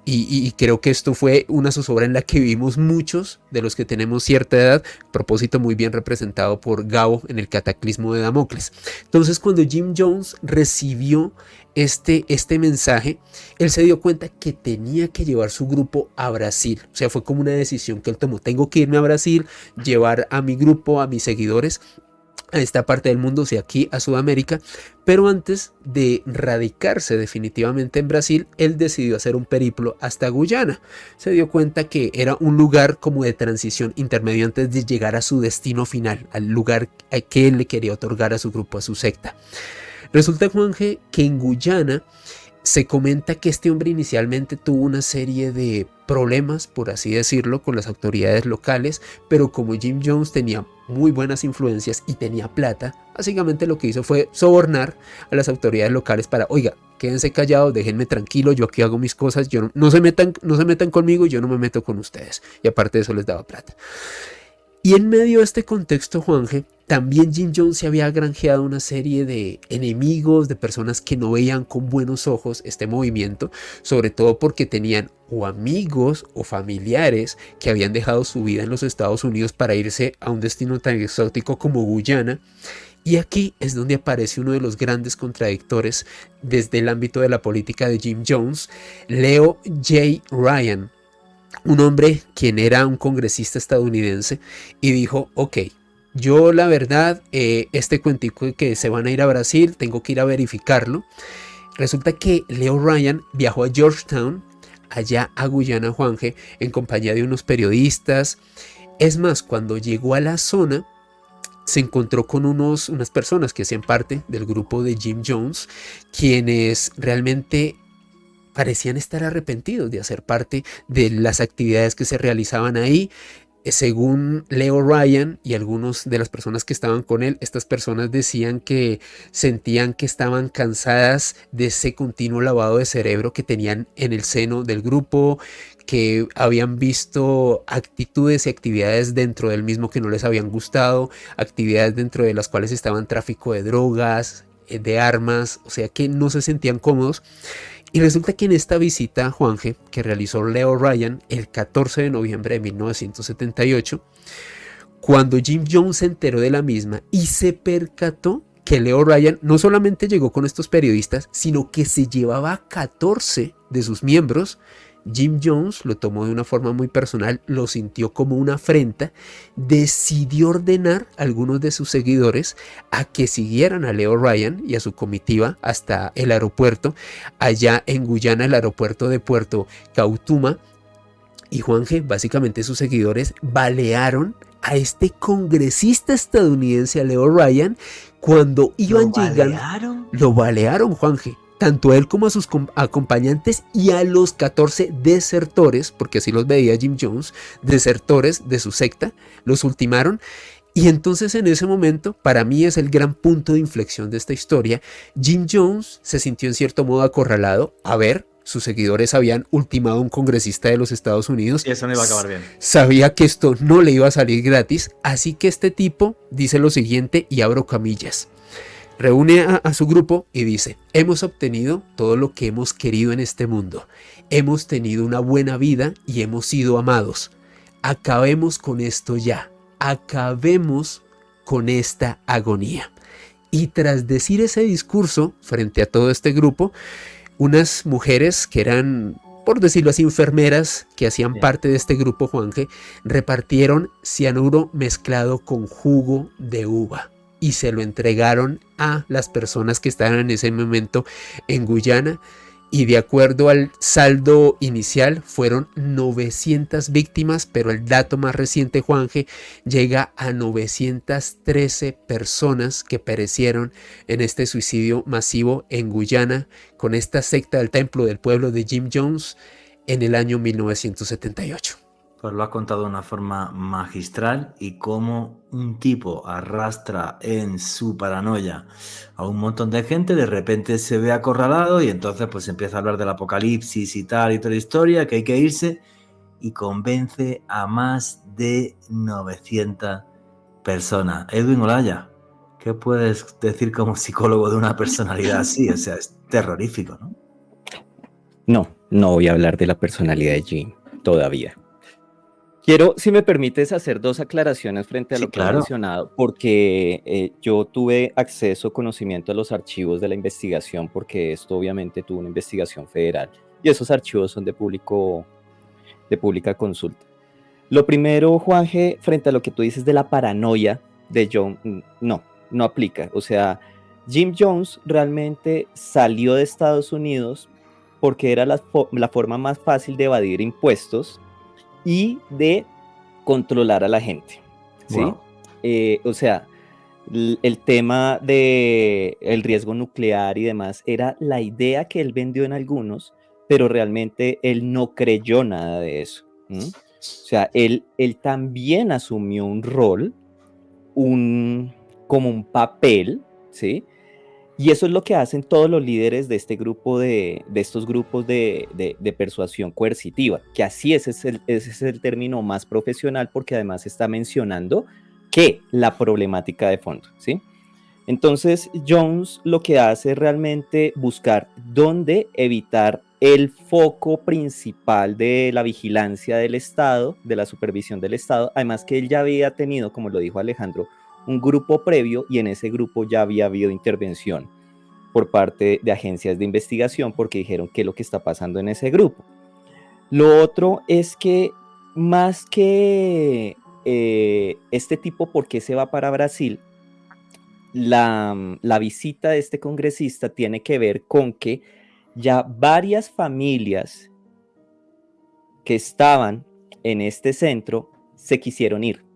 Y creo que esto fue una zozobra en la que vivimos muchos de los que tenemos cierta edad, propósito muy bien representado por Gabo en el Cataclismo de Damocles. Entonces, cuando Jim Jones recibió este mensaje, él se dio cuenta que tenía que llevar su grupo a Brasil. O sea, fue como una decisión que él tomó: tengo que irme a Brasil, llevar a mi grupo, a mis seguidores a esta parte del mundo, o sea, aquí a Sudamérica. Pero antes de radicarse definitivamente en Brasil, él decidió hacer un periplo hasta Guyana. Se dio cuenta que era un lugar como de transición intermedio antes de llegar a su destino final, al lugar que él le quería otorgar a su grupo, a su secta. Resulta, Juanje, que en Guyana se comenta que este hombre inicialmente tuvo una serie de problemas, por así decirlo, con las autoridades locales, pero como Jim Jones tenía muy buenas influencias y tenía plata, básicamente lo que hizo fue sobornar a las autoridades locales para: oiga, quédense callados, déjenme tranquilo, yo aquí hago mis cosas, no se metan conmigo y yo no me meto con ustedes. Y aparte de eso les daba plata. Y en medio de este contexto, Juanje, también Jim Jones se había granjeado una serie de enemigos, de personas que no veían con buenos ojos este movimiento, sobre todo porque tenían o amigos o familiares que habían dejado su vida en los Estados Unidos para irse a un destino tan exótico como Guyana. Y aquí es donde aparece uno de los grandes contradictores desde el ámbito de la política de Jim Jones, Leo J. Ryan, un hombre quien era un congresista estadounidense, y dijo: ok, yo la verdad, este cuentico de que se van a ir a Brasil, tengo que ir a verificarlo. Resulta que Leo Ryan viajó a Georgetown, allá a Guyana, Juanje, en compañía de unos periodistas. Es más, cuando llegó a la zona, se encontró con unas personas que hacían parte del grupo de Jim Jones, quienes realmente parecían estar arrepentidos de hacer parte de las actividades que se realizaban ahí. Según Leo Ryan y algunas de las personas que estaban con él, estas personas decían que sentían que estaban cansadas de ese continuo lavado de cerebro que tenían en el seno del grupo, que habían visto actitudes y actividades dentro del mismo que no les habían gustado, actividades dentro de las cuales estaban tráfico de drogas, de armas, o sea que no se sentían cómodos. Y resulta que en esta visita, Juanje, que realizó Leo Ryan el 14 de noviembre de 1978, cuando Jim Jones se enteró de la misma y se percató que Leo Ryan no solamente llegó con estos periodistas, sino que se llevaba a 14 de sus miembros, Jim Jones lo tomó de una forma muy personal, lo sintió como una afrenta, decidió ordenar a algunos de sus seguidores a que siguieran a Leo Ryan y a su comitiva hasta el aeropuerto, allá en Guyana, el aeropuerto de Puerto Kautuma. Y Juanje, básicamente sus seguidores balearon a este congresista estadounidense, a Leo Ryan, cuando iban llegando. Lo balearon, Juanje. Tanto a él como a sus acompañantes y a los 14 desertores, porque así los veía Jim Jones, desertores de su secta, los ultimaron. Y entonces en ese momento, para mí es el gran punto de inflexión de esta historia, Jim Jones se sintió en cierto modo acorralado. A ver, sus seguidores habían ultimado a un congresista de los Estados Unidos. Y eso no iba a acabar bien. Sabía que esto no le iba a salir gratis, así que este tipo dice lo siguiente, y abro comillas. Reúne a su grupo y dice: hemos obtenido todo lo que hemos querido en este mundo. Hemos tenido una buena vida y hemos sido amados. Acabemos con esto ya. Acabemos con esta agonía. Y tras decir ese discurso frente a todo este grupo, unas mujeres que eran, por decirlo así, enfermeras que hacían parte de este grupo, Juanje, repartieron cianuro mezclado con jugo de uva y se lo entregaron a las personas que estaban en ese momento en Guyana. Y de acuerdo al saldo inicial fueron 900 víctimas, pero el dato más reciente, Juanje, llega a 913 personas que perecieron en este suicidio masivo en Guyana con esta secta del Templo del Pueblo de Jim Jones en el año 1978. Pues lo has contado de una forma magistral, y cómo un tipo arrastra en su paranoia a un montón de gente, de repente se ve acorralado y entonces pues empieza a hablar del apocalipsis y tal y toda la historia, que hay que irse, y convence a más de 900 personas. Edwin Olaya, ¿qué puedes decir como psicólogo de una personalidad así? O sea, es terrorífico, ¿no? No voy a hablar de la personalidad de Jim todavía. Quiero, si me permites, hacer dos aclaraciones frente a lo que he mencionado, porque yo tuve acceso, conocimiento a los archivos de la investigación, porque esto obviamente tuvo una investigación federal, y esos archivos son de pública consulta. Lo primero, Juanje, frente a lo que tú dices de la paranoia de John, no aplica. O sea, Jim Jones realmente salió de Estados Unidos porque era la forma más fácil de evadir impuestos y de controlar a la gente, ¿sí? Wow. O sea, el tema del riesgo nuclear y demás era la idea que él vendió en algunos, pero realmente él no creyó nada de eso. O sea, él también asumió un rol, como un papel, ¿sí? Y eso es lo que hacen todos los líderes de este grupo de estos grupos de persuasión coercitiva, que así ese es el término más profesional, porque además está mencionando que la problemática de fondo, ¿sí? Entonces Jones lo que hace es realmente buscar dónde evitar el foco principal de la vigilancia del Estado, de la supervisión del Estado, además que él ya había tenido, como lo dijo Alejandro, un grupo previo, y en ese grupo ya había habido intervención por parte de agencias de investigación, porque dijeron qué es lo que está pasando en ese grupo. Lo otro es que más que este tipo, ¿por qué se va para Brasil? La visita de este congresista tiene que ver con que ya varias familias que estaban en este centro se quisieron ir.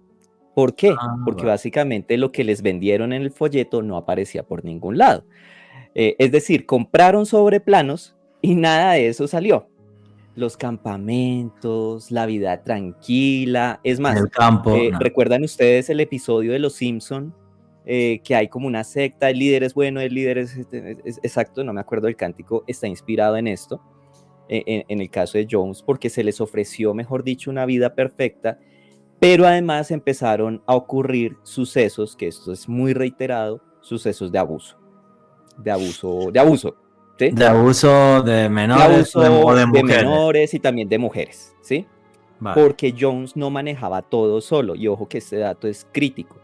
¿Por qué? Porque básicamente lo que les vendieron en el folleto no aparecía por ningún lado. Es decir, compraron sobreplanos y nada de eso salió. Los campamentos, la vida tranquila, es más, en el campo, ¿recuerdan ustedes el episodio de Los Simpson? Que hay como una secta, el líder es bueno, el líder es exacto, no me acuerdo del cántico, está inspirado en esto, en el caso de Jones, porque se les ofreció, mejor dicho, una vida perfecta, pero además empezaron a ocurrir sucesos, que esto es muy reiterado, sucesos de abuso. ¿sí? De abuso de De menores o abuso de de mujeres. menores y también de mujeres, ¿sí? Vale. Porque Jones no manejaba todo solo, y ojo que este dato es crítico.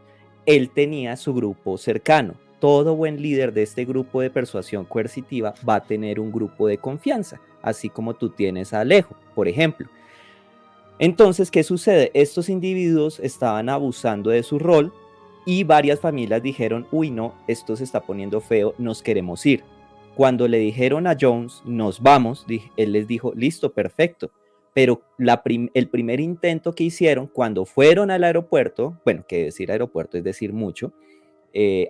Él tenía su grupo cercano. Todo buen líder de este grupo de persuasión coercitiva va a tener un grupo de confianza, así como tú tienes a Alejo, por ejemplo. Entonces, ¿qué sucede? Estos individuos estaban abusando de su rol y varias familias dijeron, uy, no, esto se está poniendo feo, nos queremos ir. Cuando le dijeron a Jones, nos vamos, él les dijo, listo, perfecto. Pero el primer intento que hicieron cuando fueron al aeropuerto, bueno, que decir aeropuerto es decir mucho,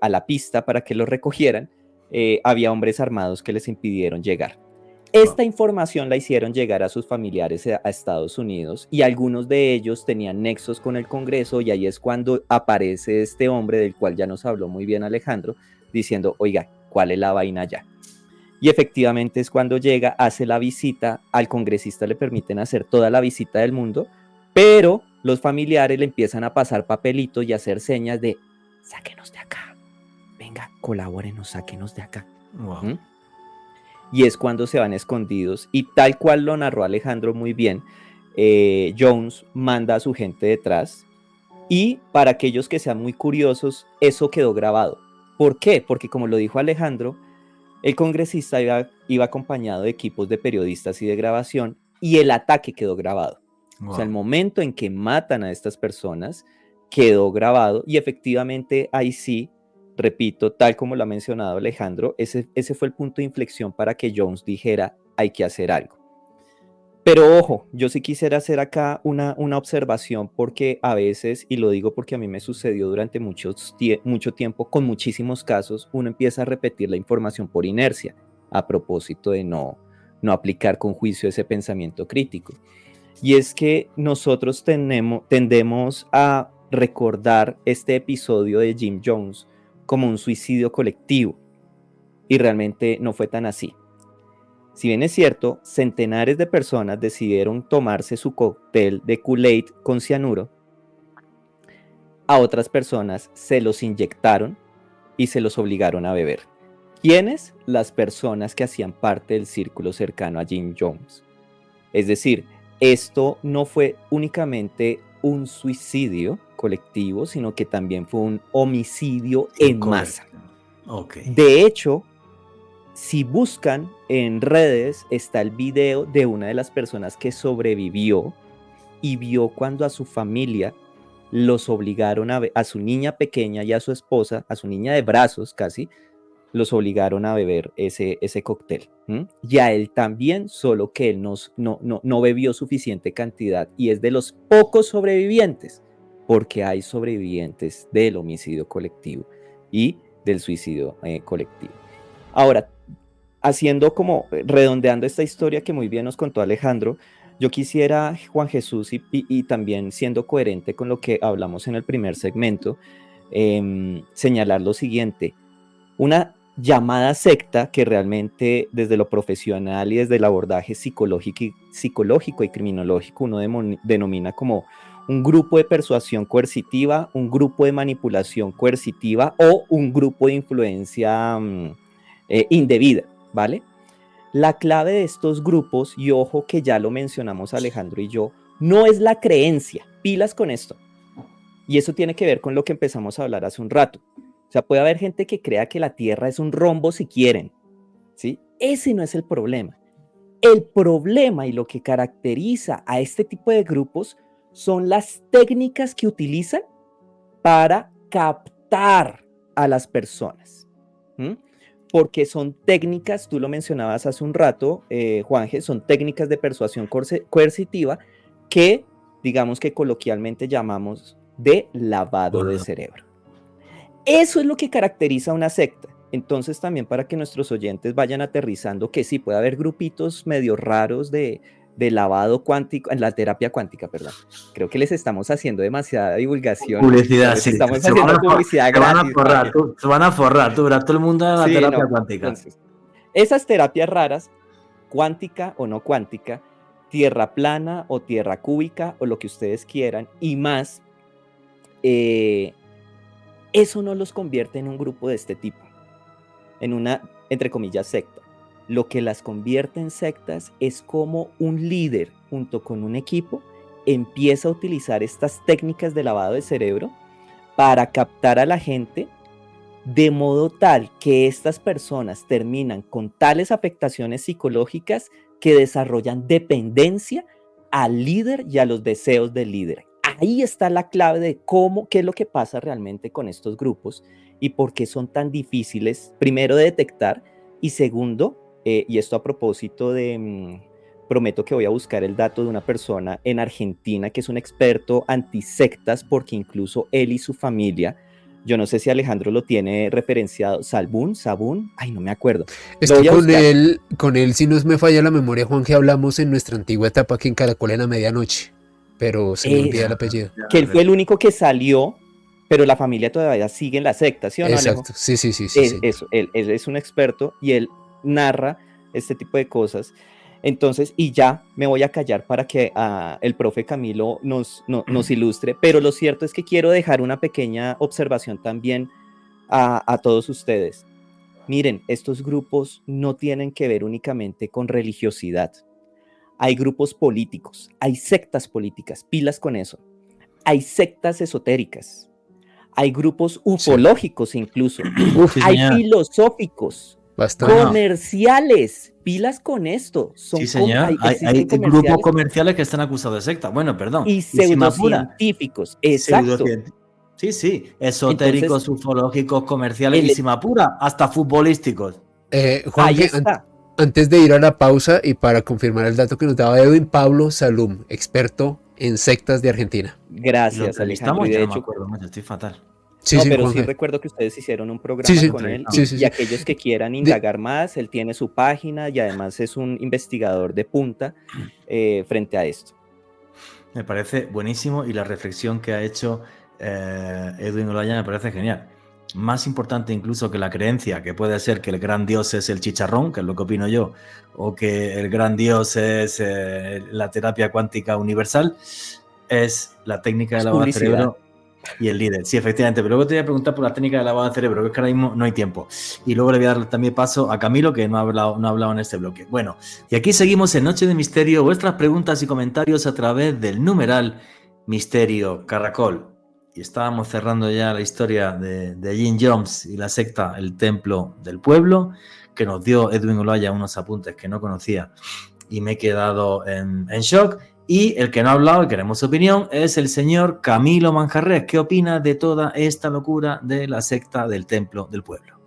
a la pista para que los recogieran, había hombres armados que les impidieron llegar. Esta información la hicieron llegar a sus familiares a Estados Unidos y algunos de ellos tenían nexos con el Congreso, y ahí es cuando aparece este hombre del cual ya nos habló muy bien Alejandro, diciendo, oiga, ¿cuál es la vaina ya? Y efectivamente es cuando llega, hace la visita, al congresista le permiten hacer toda la visita del mundo, pero los familiares le empiezan a pasar papelitos y a hacer señas de, sáquenos de acá, venga, colabórenos, sáquenos de acá. Wow. ¿Mm? Y es cuando se van escondidos, y tal cual lo narró Alejandro muy bien, Jones manda a su gente detrás, y para aquellos que sean muy curiosos, eso quedó grabado. ¿Por qué? Porque como lo dijo Alejandro, el congresista iba acompañado de equipos de periodistas y de grabación, y el ataque quedó grabado. Wow. O sea, el momento en que matan a estas personas quedó grabado, y efectivamente ahí sí, repito, tal como lo ha mencionado Alejandro, ese fue el punto de inflexión para que Jones dijera, hay que hacer algo. Pero ojo, yo sí quisiera hacer acá una observación, porque a veces, y lo digo porque a mí me sucedió durante mucho tiempo con muchísimos casos, uno empieza a repetir la información por inercia, a propósito de no aplicar con juicio ese pensamiento crítico. Y es que nosotros tendemos a recordar este episodio de Jim Jones como un suicidio colectivo, y realmente no fue tan así. Si bien es cierto, centenares de personas decidieron tomarse su cóctel de Kool-Aid con cianuro, a otras personas se los inyectaron y se los obligaron a beber. ¿Quiénes? Las personas que hacían parte del círculo cercano a Jim Jones. Es decir, esto no fue únicamente un suicidio colectivo, sino que también fue un homicidio en masa. Okay. De hecho, si buscan en redes, está el video de una de las personas que sobrevivió y vio cuando a su familia los obligaron a su niña pequeña y a su esposa, a su niña de brazos casi, los obligaron a beber ese cóctel. Y a él también, solo que él no bebió suficiente cantidad, y es de los pocos sobrevivientes, porque hay sobrevivientes del homicidio colectivo y del suicidio colectivo. Ahora, redondeando esta historia que muy bien nos contó Alejandro, yo quisiera, Juan Jesús, y también siendo coherente con lo que hablamos en el primer segmento, señalar lo siguiente: una llamada secta que realmente desde lo profesional y desde el abordaje psicológico y criminológico uno denomina como un grupo de persuasión coercitiva, un grupo de manipulación coercitiva o un grupo de influencia indebida, ¿vale? La clave de estos grupos, y ojo que ya lo mencionamos Alejandro y yo, no es la creencia, pilas con esto. Y eso tiene que ver con lo que empezamos a hablar hace un rato. O sea, puede haber gente que crea que la Tierra es un rombo si quieren, ¿sí? Ese no es el problema. El problema y lo que caracteriza a este tipo de grupos son las técnicas que utilizan para captar a las personas. Porque son técnicas, tú lo mencionabas hace un rato, Juanje, son técnicas de persuasión coercitiva que, digamos que coloquialmente llamamos de lavado de cerebro. Eso es lo que caracteriza a una secta. Entonces también para que nuestros oyentes vayan aterrizando que sí puede haber grupitos medio raros de lavado cuántico, en la terapia cuántica, perdón. Creo que les estamos haciendo demasiada divulgación. Publicidad, les sí. estamos haciendo publicidad gratis. Se van a forrar, tú verás todo el mundo en la terapia cuántica. Entonces, esas terapias raras, cuántica o no cuántica, tierra plana o tierra cúbica o lo que ustedes quieran y más, eso no los convierte en un grupo de este tipo. en una, entre comillas, secta. Lo que las convierte en sectas es como un líder junto con un equipo empieza a utilizar estas técnicas de lavado de cerebro para captar a la gente de modo tal que estas personas terminan con tales afectaciones psicológicas que desarrollan dependencia al líder y a los deseos del líder. Ahí está la clave de qué es lo que pasa realmente con estos grupos y por qué son tan difíciles, primero, de detectar y segundo, y esto a propósito de, prometo que voy a buscar el dato de una persona en Argentina que es un experto antisectas porque incluso él y su familia, yo no sé si Alejandro lo tiene referenciado, Sabún, ay, no me acuerdo. Es que con él, si no me falla la memoria, Juan, que hablamos en nuestra antigua etapa aquí en Caracol en la medianoche, pero se me olvida el apellido. Que él fue el único que salió, pero la familia todavía sigue en la secta, ¿sí o no, Alejo? Exacto, sí. Eso, él es un experto y él narra este tipo de cosas. Entonces, y ya me voy a callar para que el profe Camilo nos ilustre, pero lo cierto es que quiero dejar una pequeña observación también a todos ustedes. Miren, estos grupos no tienen que ver únicamente con religiosidad. Hay grupos políticos, hay sectas políticas, pilas con eso. Hay sectas esotéricas, hay grupos ufológicos incluso, hay filosóficos, bastante. Comerciales, pilas con esto. Sí, señor. Hay grupos comerciales que están acusados de secta. Bueno, perdón. Y pseudocientíficos, exacto. Sí. Esotéricos, entonces, ufológicos, comerciales y si me apura, hasta futbolísticos. Juan, antes de ir a la pausa y para confirmar el dato que nos daba Edwin, Pablo Salum, experto en sectas de Argentina. Gracias, Alejandro. Y de hecho, estoy fatal. Sí, pero sí recuerdo que ustedes hicieron un programa con él y aquellos que quieran indagar más, él tiene su página y además es un investigador de punta frente a esto. Me parece buenísimo y la reflexión que ha hecho Edwin Olaya me parece genial. Más importante incluso que la creencia, que puede ser que el gran Dios es el chicharrón, que es lo que opino yo, o que el gran Dios es la terapia cuántica universal, es la técnica de lavado de cerebro y el líder. Sí, efectivamente, pero luego te voy a preguntar por la técnica de lavado de cerebro, que es que ahora mismo no hay tiempo. Y luego le voy a dar también paso a Camilo, que no ha hablado en este bloque. Bueno, y aquí seguimos en Noche de Misterio, vuestras preguntas y comentarios a través del numeral Misterio Caracol. Y estábamos cerrando ya la historia de Jim Jones y la secta El Templo del Pueblo, que nos dio Edwin Olaya unos apuntes que no conocía y me he quedado en shock. Y el que no ha hablado y queremos su opinión es el señor Camilo Manjarres. ¿Qué opina de toda esta locura de la secta del Templo del Pueblo?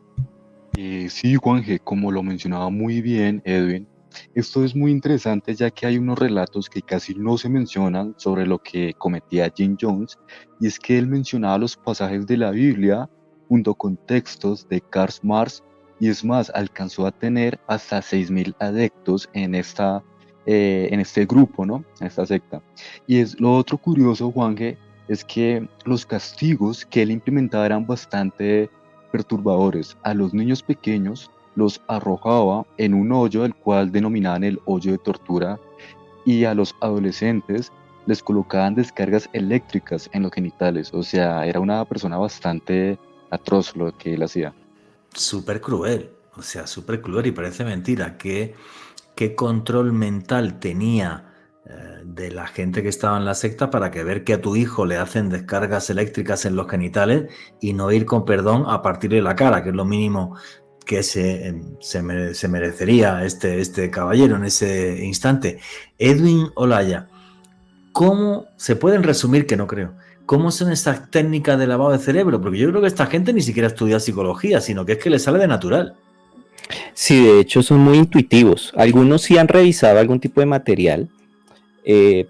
Sí, Juanje, como lo mencionaba muy bien Edwin, esto es muy interesante ya que hay unos relatos que casi no se mencionan sobre lo que cometía Jim Jones, y es que él mencionaba los pasajes de la Biblia junto con textos de Karl Marx, y es más, alcanzó a tener hasta 6.000 adeptos en este grupo, ¿no? En esta secta. Y es lo otro curioso, Juanje, es que los castigos que él implementaba eran bastante perturbadores. A los niños pequeños los arrojaba en un hoyo, el cual denominaban el hoyo de tortura, y a los adolescentes les colocaban descargas eléctricas en los genitales. O sea, era una persona bastante atroz lo que él hacía. Súper cruel, o sea, súper cruel, y parece mentira qué control mental tenía de la gente que estaba en la secta para que ver que a tu hijo le hacen descargas eléctricas en los genitales y no ir con perdón a partirle la cara, que es lo mínimo que se merecería este caballero en ese instante. Edwin Olaya, ¿cómo se pueden resumir, que no creo, cómo son estas técnicas de lavado de cerebro? Porque yo creo que esta gente ni siquiera estudia psicología, sino que es que le sale de natural. Sí, de hecho son muy intuitivos. Algunos sí han revisado algún tipo de material,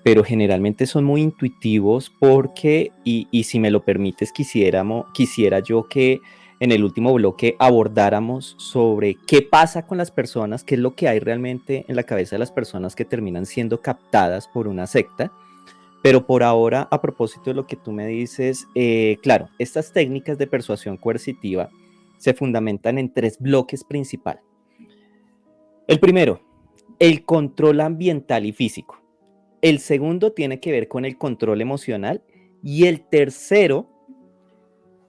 pero generalmente son muy intuitivos porque, y si me lo permites, quisiera yo que en el último bloque abordáramos sobre qué pasa con las personas, qué es lo que hay realmente en la cabeza de las personas que terminan siendo captadas por una secta. Pero por ahora, a propósito de lo que tú me dices, claro, estas técnicas de persuasión coercitiva se fundamentan en 3 bloques principales. El primero, el control ambiental y físico. El segundo tiene que ver con el control emocional. Y el tercero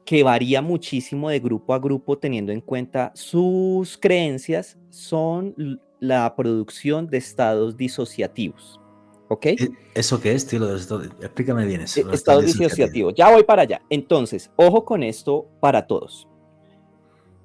que varía muchísimo de grupo a grupo teniendo en cuenta sus creencias, son la producción de estados disociativos. ¿Ok? ¿Eso qué es, tío? Explícame bien eso, los estados Estados disociativos. disociativos. Ya voy para allá. Entonces, ojo con esto para todos.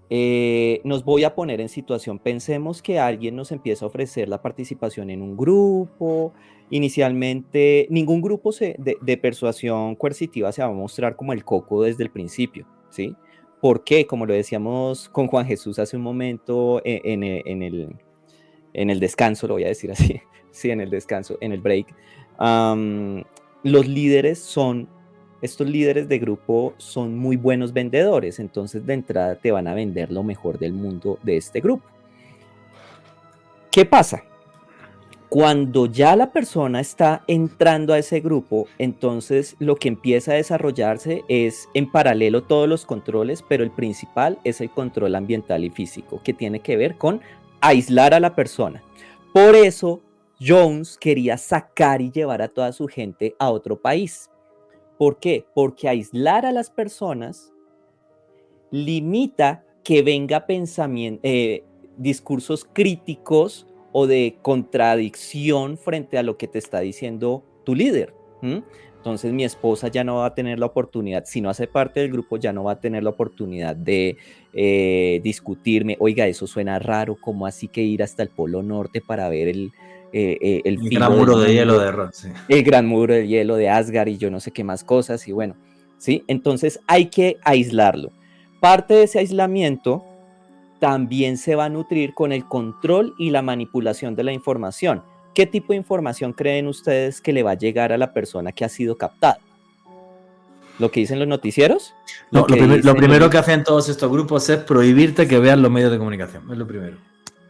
Nos voy a poner en situación. Pensemos que alguien nos empieza a ofrecer la participación en un grupo. Inicialmente, ningún grupo de persuasión coercitiva se va a mostrar como el coco desde el principio, ¿sí? ¿Por qué? Como lo decíamos con Juan Jesús hace un momento en el descanso, lo voy a decir así, sí, en el descanso, en el break. Los líderes estos líderes de grupo son muy buenos vendedores, entonces de entrada te van a vender lo mejor del mundo de este grupo. ¿Qué pasa? Cuando ya la persona está entrando a ese grupo, entonces lo que empieza a desarrollarse es en paralelo todos los controles, pero el principal es el control ambiental y físico, que tiene que ver con aislar a la persona. Por eso Jones quería sacar y llevar a toda su gente a otro país. ¿Por qué? Porque aislar a las personas limita que venga discursos críticos o de contradicción frente a lo que te está diciendo tu líder. Entonces mi esposa ya no va a tener la oportunidad, si no hace parte del grupo, ya no va a tener la oportunidad de discutirme, oiga, eso suena raro, ¿cómo así que ir hasta el Polo Norte para ver el gran muro de hielo de Roth, sí. El gran muro de hielo de Asgard y yo no sé qué más cosas, y bueno, ¿sí? Entonces hay que aislarlo. Parte de ese aislamiento también se va a nutrir con el control y la manipulación de la información. ¿Qué tipo de información creen ustedes que le va a llegar a la persona que ha sido captada? ¿Lo que dicen los noticieros? No, lo primero que hacen todos estos grupos es prohibirte que vean los medios de comunicación. Es lo primero.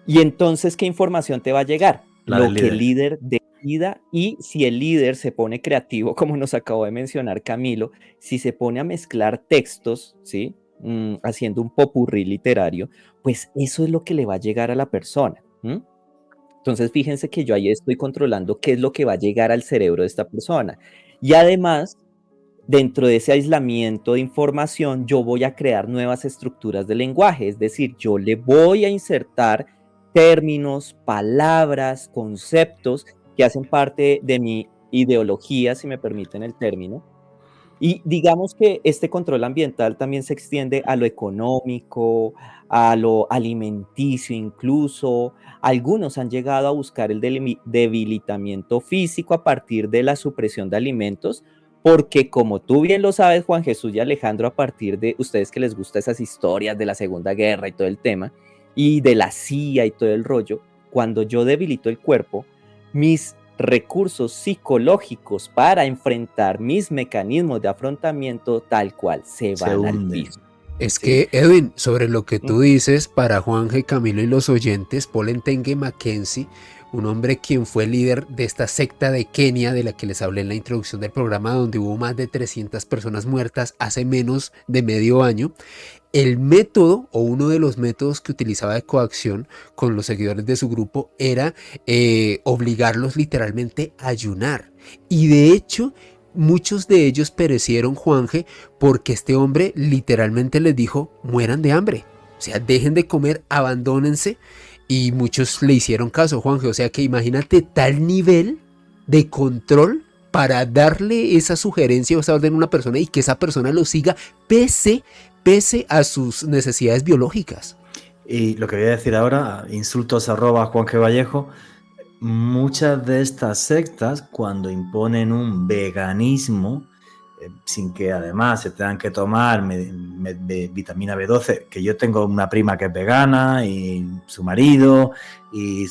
Y entonces, ¿qué información te va a llegar? Lo que el líder decida, y si el líder se pone creativo, como nos acabó de mencionar Camilo, si se pone a mezclar textos, ¿sí? Haciendo un popurrí literario, pues eso es lo que le va a llegar a la persona. Entonces, fíjense que yo ahí estoy controlando qué es lo que va a llegar al cerebro de esta persona. Y además, dentro de ese aislamiento de información, yo voy a crear nuevas estructuras de lenguaje, es decir, yo le voy a insertar términos, palabras, conceptos que hacen parte de mi ideología, si me permiten el término. Y digamos que este control ambiental también se extiende a lo económico, a lo alimenticio incluso. Algunos han llegado a buscar el debilitamiento físico a partir de la supresión de alimentos, porque como tú bien lo sabes, Juan Jesús y Alejandro, a partir de ustedes que les gustan esas historias de la Segunda Guerra y todo el tema, y de la CIA y todo el rollo, cuando yo debilito el cuerpo, mis recursos psicológicos para enfrentar mis mecanismos de afrontamiento tal cual se van al piso. Es que, Edwin, sobre lo que tú dices, para Juanje, Camilo y los oyentes, Paul Entenge Mackenzie, un hombre quien fue líder de esta secta de Kenia de la que les hablé en la introducción del programa, donde hubo más de 300 personas muertas hace menos de medio año. El método o uno de los métodos que utilizaba de coacción con los seguidores de su grupo era obligarlos literalmente a ayunar. Y de hecho, muchos de ellos perecieron, Juanje, porque este hombre literalmente les dijo, mueran de hambre. O sea, dejen de comer, abandónense. Y muchos le hicieron caso, Juanje. O sea que imagínate tal nivel de control para darle esa sugerencia o esa orden a una persona y que esa persona lo siga pese a sus necesidades biológicas. Y lo que voy a decir ahora, insultos @ Juan G. Vallejo, muchas de estas sectas, cuando imponen un veganismo, sin que además se tengan que tomar vitamina B12, que yo tengo una prima que es vegana y su marido y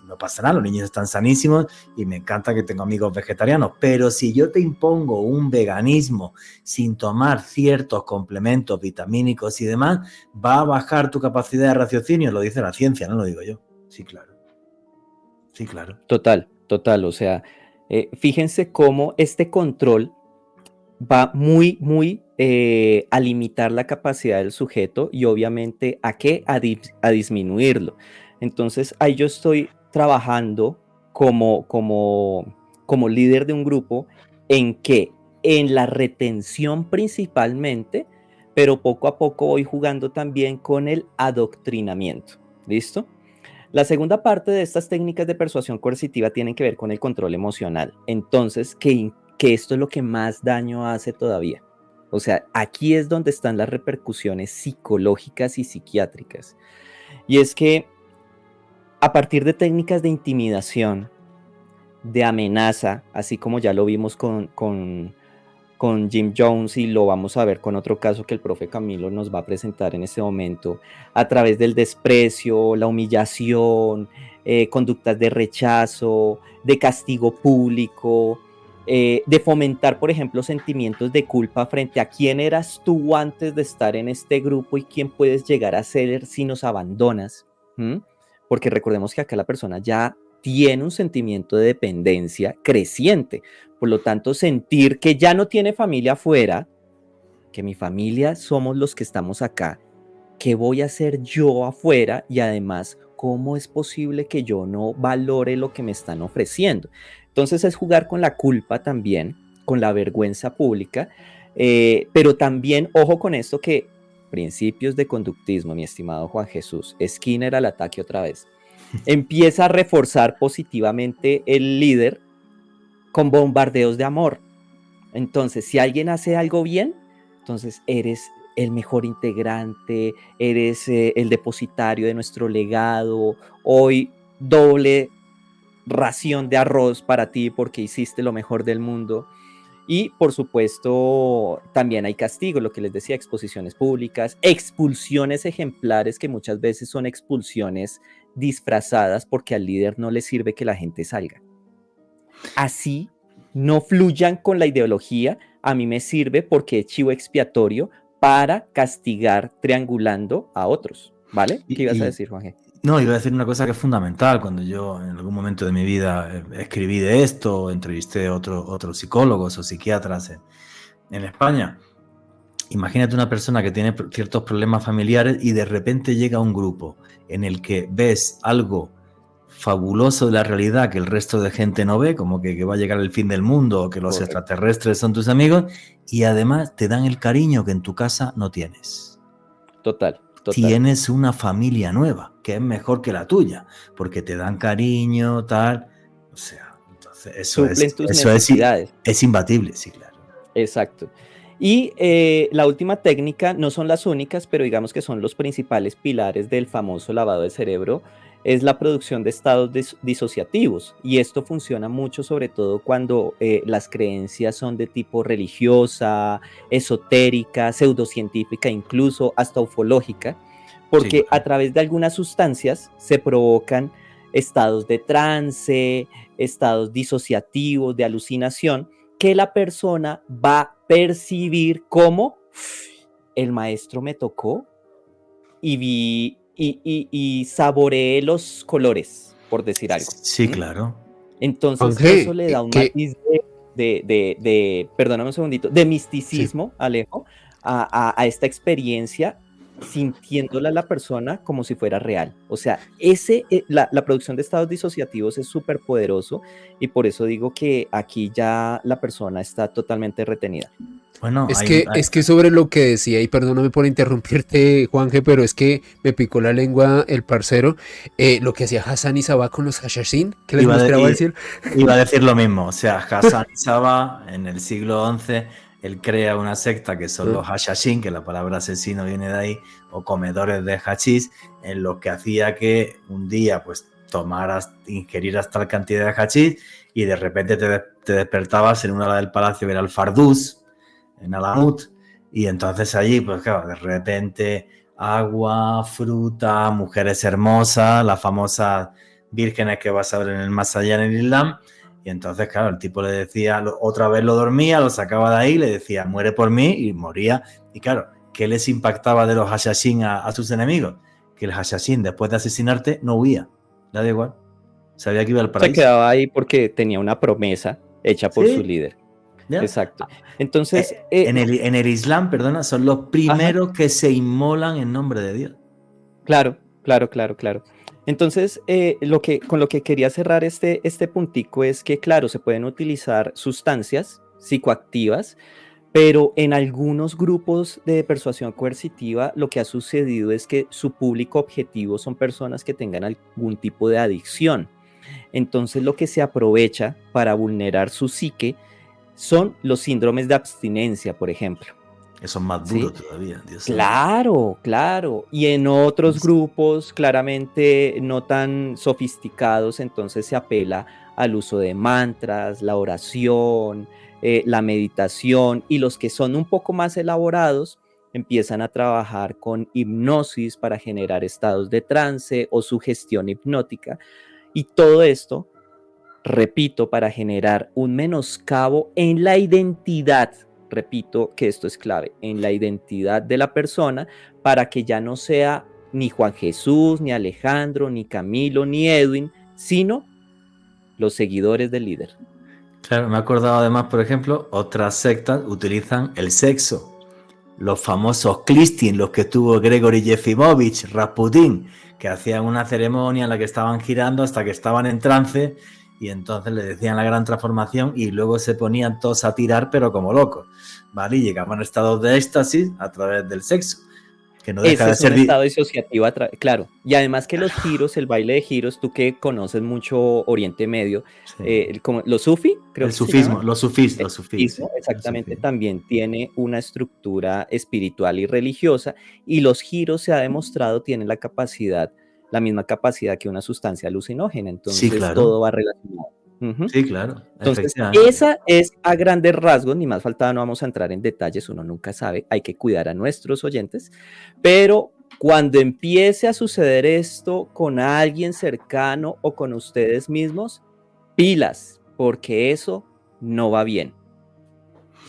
no pasa nada, los niños están sanísimos y me encanta que tengo amigos vegetarianos, pero si yo te impongo un veganismo sin tomar ciertos complementos vitamínicos y demás, va a bajar tu capacidad de raciocinio, lo dice la ciencia, no lo digo yo. Sí, claro. Sí, claro. Total, o sea, fíjense cómo este control va muy a limitar la capacidad del sujeto y obviamente ¿a qué? A disminuirlo. Entonces ahí yo estoy trabajando como líder de un grupo en que en la retención principalmente pero poco a poco voy jugando también con el adoctrinamiento. ¿Listo? La segunda parte de estas técnicas de persuasión coercitiva tienen que ver con el control emocional. Entonces, que esto es lo que más daño hace todavía. O sea, aquí es donde están las repercusiones psicológicas y psiquiátricas. Y es que a partir de técnicas de intimidación, de amenaza, así como ya lo vimos con Jim Jones y lo vamos a ver con otro caso que el profe Camilo nos va a presentar en este momento, a través del desprecio, la humillación, conductas de rechazo, de castigo público, de fomentar, por ejemplo, sentimientos de culpa frente a quién eras tú antes de estar en este grupo y quién puedes llegar a ser si nos abandonas. ¿Mm? Porque recordemos que acá la persona ya tiene un sentimiento de dependencia creciente. Por lo tanto, sentir que ya no tiene familia afuera, que mi familia somos los que estamos acá, ¿qué voy a hacer yo afuera? Y además, ¿cómo es posible que yo no valore lo que me están ofreciendo? Entonces es jugar con la culpa también, con la vergüenza pública, pero también, ojo con esto, que principios de conductismo, mi estimado Juan Jesús, Skinner al ataque otra vez, empieza a reforzar positivamente el líder con bombardeos de amor. Entonces, si alguien hace algo bien, entonces eres el mejor integrante, eres el depositario de nuestro legado, hoy doble ración de arroz para ti porque hiciste lo mejor del mundo. Y por supuesto también hay castigo, lo que les decía, exposiciones públicas, expulsiones ejemplares que muchas veces son expulsiones disfrazadas porque al líder no le sirve que la gente salga. Así no fluyan con la ideología, a mí me sirve porque es chivo expiatorio para castigar triangulando a otros, ¿vale? ¿Qué ibas a decir, Juanje? No, iba a decir una cosa que es fundamental. Cuando yo en algún momento de mi vida escribí de esto, entrevisté a otros psicólogos o psiquiatras en España. Imagínate una persona que tiene ciertos problemas familiares y de repente llega a un grupo en el que ves algo fabuloso de la realidad que el resto de gente no ve, como que va a llegar el fin del mundo o que los Correcto. extraterrestres son tus amigos, y además te dan el cariño que en tu casa no tienes. Total. Tienes una familia nueva, que es mejor que la tuya, porque te dan cariño, tal. O sea, entonces Suplen tus necesidades. Es imbatible, sí, claro. Exacto. Y la última técnica, no son las únicas, pero digamos que son los principales pilares del famoso lavado de cerebro, es la producción de estados disociativos. Y esto funciona mucho, sobre todo cuando las creencias son de tipo religiosa, esotérica, pseudocientífica, incluso hasta ufológica, porque Sí, claro. a través de algunas sustancias se provocan estados de trance, estados disociativos, de alucinación, que la persona va a percibir como el maestro me tocó y vi y saboreé los colores, por decir algo. Sí, claro. Entonces Juanje, eso le da un matiz perdóname un segundito, de sí. misticismo, Alejo, a esta experiencia, sintiéndola la persona como si fuera real. O sea, la producción de estados disociativos es súper poderoso y por eso digo que aquí ya la persona está totalmente retenida. Bueno, Es que sobre lo que decía, y perdóname por interrumpirte, Juanje, pero es que me picó la lengua el parcero, lo que hacía Hassan y Sabah con los Hashashin, que les mostraba el cielo. iba a decir lo mismo. O sea, Hassan y Sabah en el siglo XI, él crea una secta que son los Hashashin, que la palabra asesino viene de ahí, o comedores de hachís, en lo que hacía que un día pues ingerieras tal cantidad de hachís y de repente te despertabas en una hora del palacio, que era el Fardús, en Alamut, y entonces allí, pues claro, de repente agua, fruta, mujeres hermosas, las famosas vírgenes que vas a ver en el más allá en el Islam, y entonces, claro, el tipo le decía, otra vez lo dormía, lo sacaba de ahí, le decía, muere por mí, y moría, y claro, ¿qué les impactaba de los Hashashin a sus enemigos? Que el Hashashin, después de asesinarte, no huía, le da igual, sabía que iba al paraíso. Se quedaba ahí porque tenía una promesa hecha por su líder. ¿Ya? Exacto. Entonces, en el Islam, perdona, son los primeros que se inmolan en nombre de Dios. Claro. Entonces, con lo que quería cerrar este puntico es que, claro, se pueden utilizar sustancias psicoactivas, Pero en algunos grupos de persuasión coercitiva lo que ha sucedido es que su público objetivo son personas que tengan algún tipo de adicción. Entonces lo que se aprovecha para vulnerar su psique son los síndromes de abstinencia, por ejemplo. Eso es más ¿Sí? duro todavía, Dios mío. Claro, claro. Y en otros grupos claramente no tan sofisticados, entonces se apela al uso de mantras, la oración, la meditación, y los que son un poco más elaborados empiezan a trabajar con hipnosis para generar estados de trance o sugestión hipnótica. Y todo esto, repito, para generar un menoscabo en la identidad. Repito que esto es clave, en la identidad de la persona, para que ya no sea ni Juan Jesús, ni Alejandro, ni Camilo, ni Edwin, sino los seguidores del líder. Claro, me he acordado además, por ejemplo, otras sectas utilizan el sexo. Los famosos Clistin, los que tuvo Gregory Yefimovich, Rasputin, que hacían una ceremonia en la que estaban girando hasta que estaban en trance y entonces le decían la gran transformación y luego se ponían todos a tirar pero como locos, ¿vale? Y llegaban a estados de éxtasis a través del sexo, que no deja Ese de es ser... un estado disociativo, claro. Y además que los giros, el baile de giros, tú que conoces mucho Oriente Medio, Sí. como los sufi, creo El que se sufismo, llaman. los sufís, El sí, sufismo, el exactamente, sufismo. también tiene una estructura espiritual y religiosa, y los giros se ha demostrado tienen la misma capacidad que una sustancia alucinógena, entonces Sí, claro. todo va relacionado. Ujú. Sí, claro, Entonces, efectivamente. esa es a grandes rasgos, ni más faltaba, no vamos a entrar en detalles, uno nunca sabe, hay que cuidar a nuestros oyentes, pero cuando empiece a suceder esto con alguien cercano o con ustedes mismos, pilas, porque eso no va bien.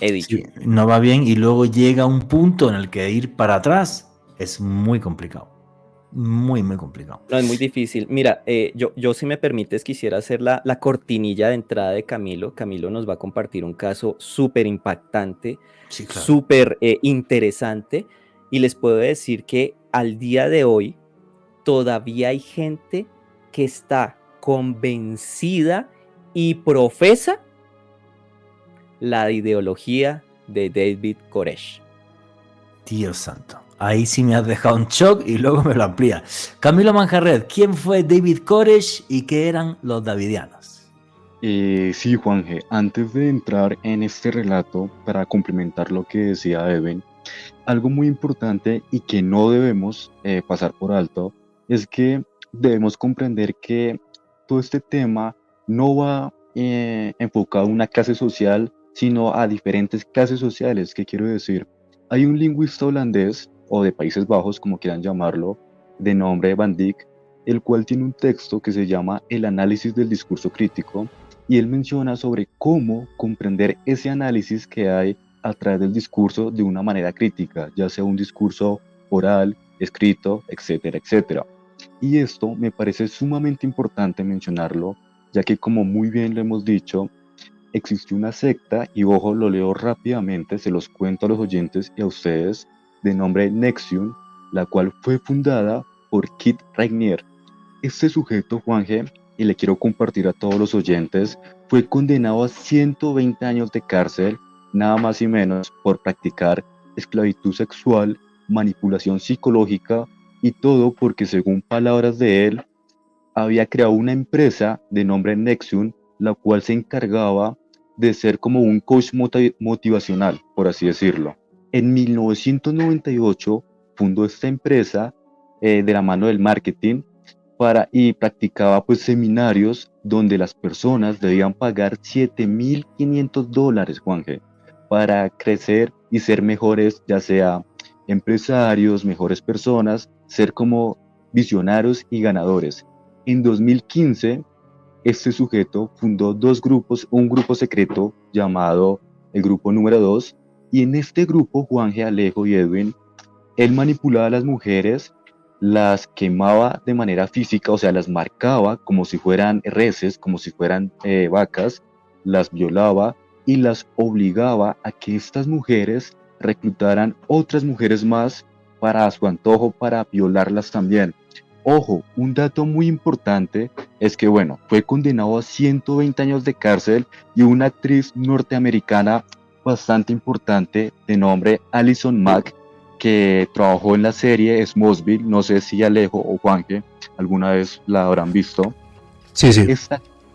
He dicho. Sí, no va bien y luego llega un punto en el que ir para atrás es muy complicado. Muy, muy complicado. No, es muy difícil. Mira, yo si me permites quisiera hacer la cortinilla de entrada de Camilo. Camilo nos va a compartir un caso súper impactante, Sí, claro. súper interesante, y les puedo decir que al día de hoy todavía hay gente que está convencida y profesa la ideología de David Koresh. Dios santo. Ahí sí me has dejado un shock y luego me lo amplía. Camilo Manjarret, ¿quién fue David Koresh y qué eran los davidianos? Sí, Juanje, antes de entrar en este relato, para complementar lo que decía Eben, algo muy importante y que no debemos pasar por alto es que debemos comprender que todo este tema no va enfocado a una clase social, sino a diferentes clases sociales. ¿Qué quiero decir? Hay un lingüista holandés, o de Países Bajos, como quieran llamarlo, de nombre Van Dijk, el cual tiene un texto que se llama El análisis del discurso crítico, y él menciona sobre cómo comprender ese análisis que hay a través del discurso de una manera crítica, ya sea un discurso oral, escrito, etcétera, etcétera. Y esto me parece sumamente importante mencionarlo, ya que como muy bien lo hemos dicho, existe una secta, y ojo, lo leo rápidamente, se los cuento a los oyentes y a ustedes, de nombre Nexium, la cual fue fundada por Kit Rainier. Este sujeto, Juanje, y le quiero compartir a todos los oyentes, fue condenado a 120 años de cárcel, nada más y menos, por practicar esclavitud sexual, manipulación psicológica, y todo porque, según palabras de él, había creado una empresa de nombre Nexium, la cual se encargaba de ser como un coach motivacional, por así decirlo. En 1998 fundó esta empresa de la mano del marketing y practicaba pues seminarios donde las personas debían pagar $7.500, Juanje, para crecer y ser mejores, ya sea empresarios, mejores personas, ser como visionarios y ganadores. En 2015, este sujeto fundó dos grupos, un grupo secreto llamado el grupo número 2, y en este grupo, Juanje, Alejo y Edwin, él manipulaba a las mujeres, las quemaba de manera física, o sea, las marcaba como si fueran reses, como si fueran vacas, las violaba y las obligaba a que estas mujeres reclutaran otras mujeres más para su antojo, para violarlas también. Ojo, un dato muy importante es que, bueno, fue condenado a 120 años de cárcel y una actriz norteamericana bastante importante de nombre Alison Mack, que trabajó en la serie Smallville. No sé si Alejo o Juanje alguna vez la habrán visto. Sí, sí.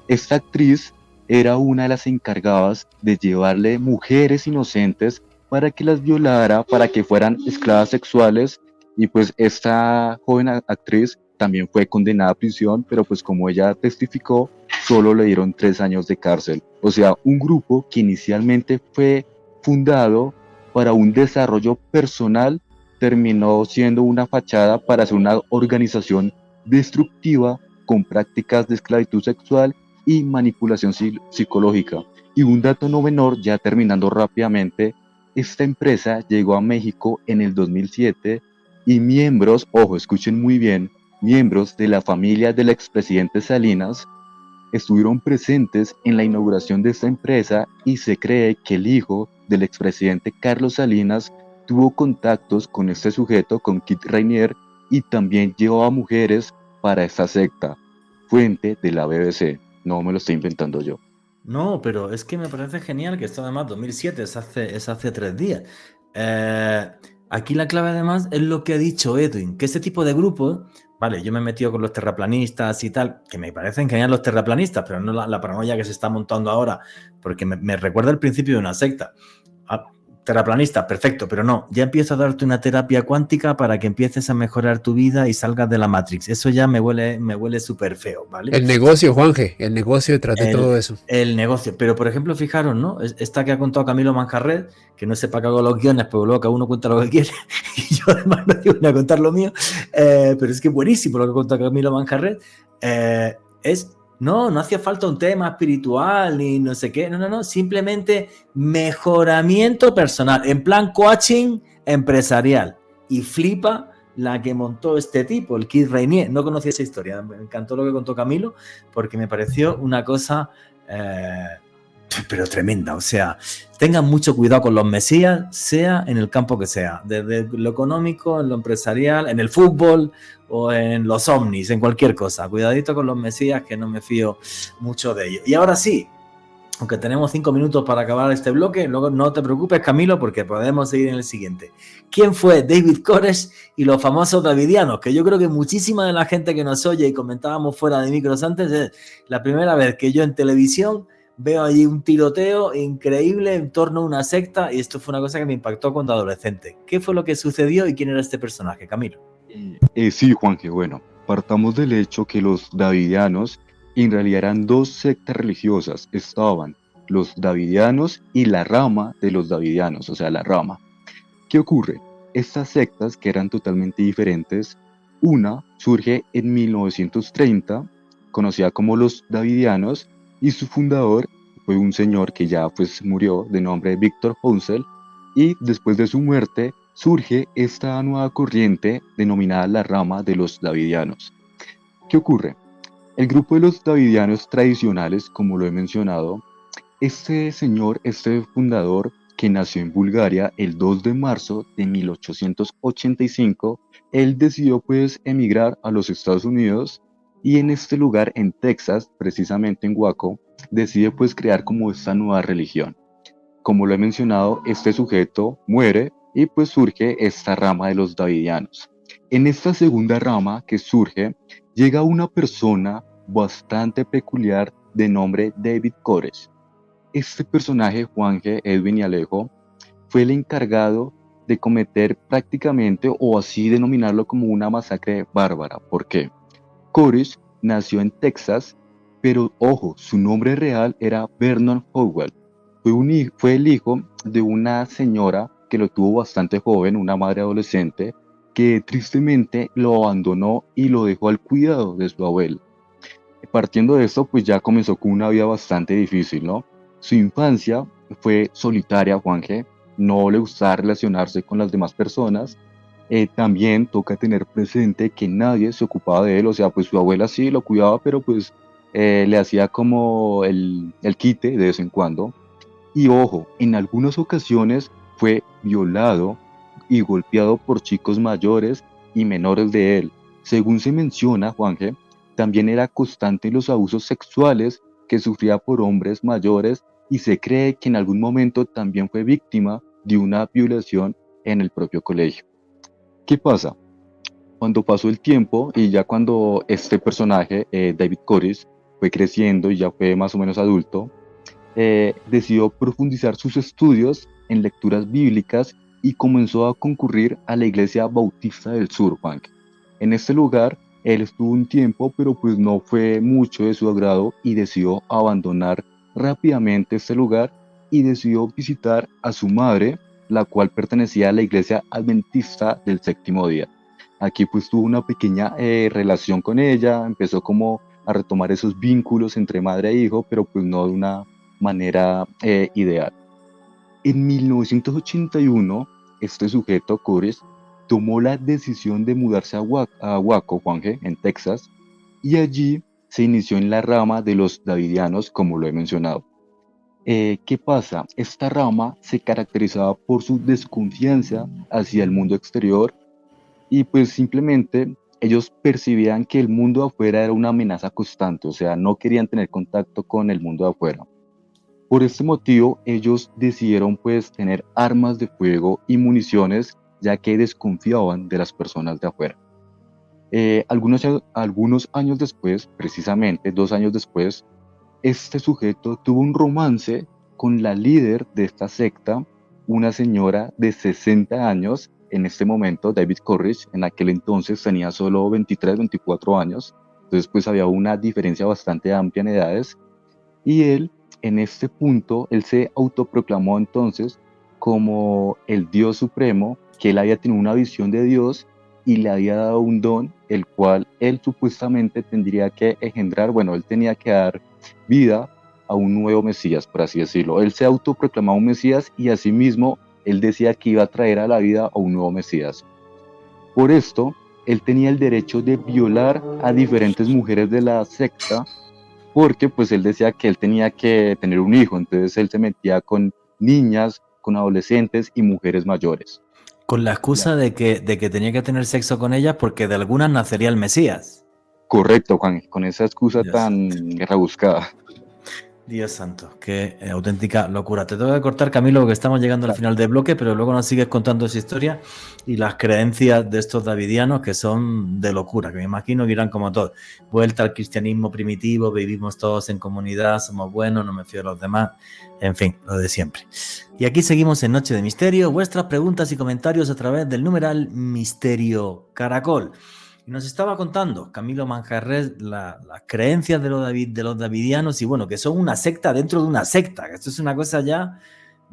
Esta actriz era una de las encargadas de llevarle mujeres inocentes para que las violara, para que fueran esclavas sexuales, y pues esta joven actriz también fue condenada a prisión, pero pues como ella testificó, solo le dieron 3 años de cárcel. O sea, un grupo que inicialmente fue fundado para un desarrollo personal terminó siendo una fachada para ser una organización destructiva con prácticas de esclavitud sexual y manipulación psicológica. Y un dato no menor, ya terminando rápidamente, esta empresa llegó a México en el 2007 y miembros, ojo, escuchen muy bien, miembros de la familia del expresidente Salinas estuvieron presentes en la inauguración de esta empresa, y se cree que el hijo del expresidente Carlos Salinas tuvo contactos con este sujeto, con Kit Rainier, y también llevaba mujeres para esta secta. Fuente de la BBC, no me lo estoy inventando yo. No, pero es que me parece genial que esto además 2007 es hace 3 días. Eh, Aquí la clave además es lo que ha dicho Edwin, que este tipo de grupos, vale, yo me he metido con los terraplanistas y tal, que me parecen genial los terraplanistas, pero no la paranoia que se está montando ahora, porque me recuerda el principio de una secta. Terraplanista, perfecto, pero no, ya empiezo a darte una terapia cuántica para que empieces a mejorar tu vida y salgas de la Matrix. Eso ya me huele súper feo, ¿vale? El negocio, Juanje, el negocio detrás de todo eso. El negocio. Pero, por ejemplo, fijaros, ¿no? Esta que ha contado Camilo Manjarret, que no sepa que hago los guiones, pero luego cada uno cuenta lo que quiere, y yo además no digo ni a contar lo mío, pero es que buenísimo lo que ha contado Camilo Manjarret. No hacía falta un tema espiritual ni no sé qué, no, simplemente mejoramiento personal, en plan coaching empresarial. Y flipa la que montó este tipo, el Kid Rainier. No conocía esa historia, me encantó lo que contó Camilo, porque me pareció una cosa, pero tremenda. O sea, tengan mucho cuidado con los mesías, sea en el campo que sea, desde lo económico, en lo empresarial, en el fútbol o en los ovnis, en cualquier cosa. Cuidadito con los mesías, que no me fío mucho de ellos. Y ahora sí, aunque tenemos 5 minutos para acabar este bloque, luego no te preocupes, Camilo, porque podemos seguir en el siguiente. ¿Quién fue David Koresh y los famosos davidianos? Que yo creo que muchísima de la gente que nos oye, y comentábamos fuera de micros antes, es la primera vez que yo en televisión veo allí un tiroteo increíble en torno a una secta, y esto fue una cosa que me impactó cuando adolescente. ¿Qué fue lo que sucedió y quién era este personaje, Camilo? Sí, Juanje, bueno, partamos del hecho que los davidianos en realidad eran 2 sectas religiosas. Estaban los davidianos y la rama de los davidianos, o sea, la rama. ¿Qué ocurre? Estas sectas, que eran totalmente diferentes, una surge en 1930, conocida como los davidianos, y su fundador fue un señor que ya pues murió, de nombre Víctor Hounsel, y después de su muerte surge esta nueva corriente denominada la rama de los davidianos. ¿Qué ocurre? El grupo de los davidianos tradicionales, como lo he mencionado, este señor, este fundador, que nació en Bulgaria el 2 de marzo de 1885, él decidió pues emigrar a los Estados Unidos, y en este lugar, en Texas, precisamente en Waco, decide pues crear como esta nueva religión. Como lo he mencionado, este sujeto muere y pues surge esta rama de los davidianos. En esta segunda rama que surge, llega una persona bastante peculiar de nombre David Koresh. Este personaje, Juanje, Edwin y Alejo, fue el encargado de cometer prácticamente, o así denominarlo, como una masacre bárbara. ¿Por qué? Koresh nació en Texas, pero ojo, su nombre real era Vernon Howell. Fue el hijo de una señora que lo tuvo bastante joven, una madre adolescente, que tristemente lo abandonó y lo dejó al cuidado de su abuelo. Partiendo de esto, pues ya comenzó con una vida bastante difícil, ¿no? Su infancia fue solitaria, Juanje, no le gustaba relacionarse con las demás personas. También toca tener presente que nadie se ocupaba de él, o sea, pues su abuela sí lo cuidaba, pero pues le hacía como el quite de vez en cuando. Y ojo, en algunas ocasiones fue violado y golpeado por chicos mayores y menores de él. Según se menciona, Juanje, también era constante en los abusos sexuales que sufría por hombres mayores y se cree que en algún momento también fue víctima de una violación en el propio colegio. ¿Qué pasa? Cuando pasó el tiempo y ya cuando este personaje, David Koresh, fue creciendo y ya fue más o menos adulto, decidió profundizar sus estudios en lecturas bíblicas y comenzó a concurrir a la Iglesia Bautista del Sur, Juan. En este lugar, él estuvo un tiempo, pero pues no fue mucho de su agrado y decidió abandonar rápidamente este lugar y decidió visitar a su madre, la cual pertenecía a la Iglesia Adventista del Séptimo Día. Aquí pues tuvo una pequeña relación con ella, empezó como a retomar esos vínculos entre madre e hijo, pero pues no de una manera ideal. En 1981, este sujeto, Koresh, tomó la decisión de mudarse a Waco, Juanje, en Texas, y allí se inició en la rama de los davidianos, como lo he mencionado. ¿Qué pasa? Esta rama se caracterizaba por su desconfianza hacia el mundo exterior y pues simplemente ellos percibían que el mundo de afuera era una amenaza constante, o sea, no querían tener contacto con el mundo de afuera. Por este motivo, ellos decidieron pues tener armas de fuego y municiones, ya que desconfiaban de las personas de afuera. Algunos años después, precisamente 2 años después, este sujeto tuvo un romance con la líder de esta secta, una señora de 60 años. En este momento, David Koresh, en aquel entonces tenía solo 23, 24 años, entonces pues había una diferencia bastante amplia en edades, y él, en este punto, él se autoproclamó entonces como el Dios supremo, que él había tenido una visión de Dios y le había dado un don, el cual él supuestamente tendría que engendrar, bueno, él tenía que dar vida a un nuevo Mesías, por así decirlo. Él se autoproclamaba un Mesías y asimismo él decía que iba a traer a la vida a un nuevo Mesías. Por esto, él tenía el derecho de violar a diferentes mujeres de la secta porque pues él decía que él tenía que tener un hijo, entonces él se metía con niñas, con adolescentes y mujeres mayores. Con la excusa de que tenía que tener sexo con ellas porque de algunas nacería el Mesías. Correcto, Juan, con esa excusa Dios. tan rebuscada. Dios santo, qué auténtica locura. Te tengo que cortar, Camilo, porque estamos llegando al final del bloque, pero luego nos sigues contando esa historia y las creencias de estos davidianos que son de locura, que me imagino que irán como todos. Vuelta al cristianismo primitivo, vivimos todos en comunidad, somos buenos, no me fío de los demás, en fin, lo de siempre. Y aquí seguimos en Noche de Misterio, vuestras preguntas y comentarios a través del numeral Misterio Caracol. Y nos estaba contando Camilo Manjarres las creencias de los davidianos y bueno, que son una secta dentro de una secta, que esto es una cosa ya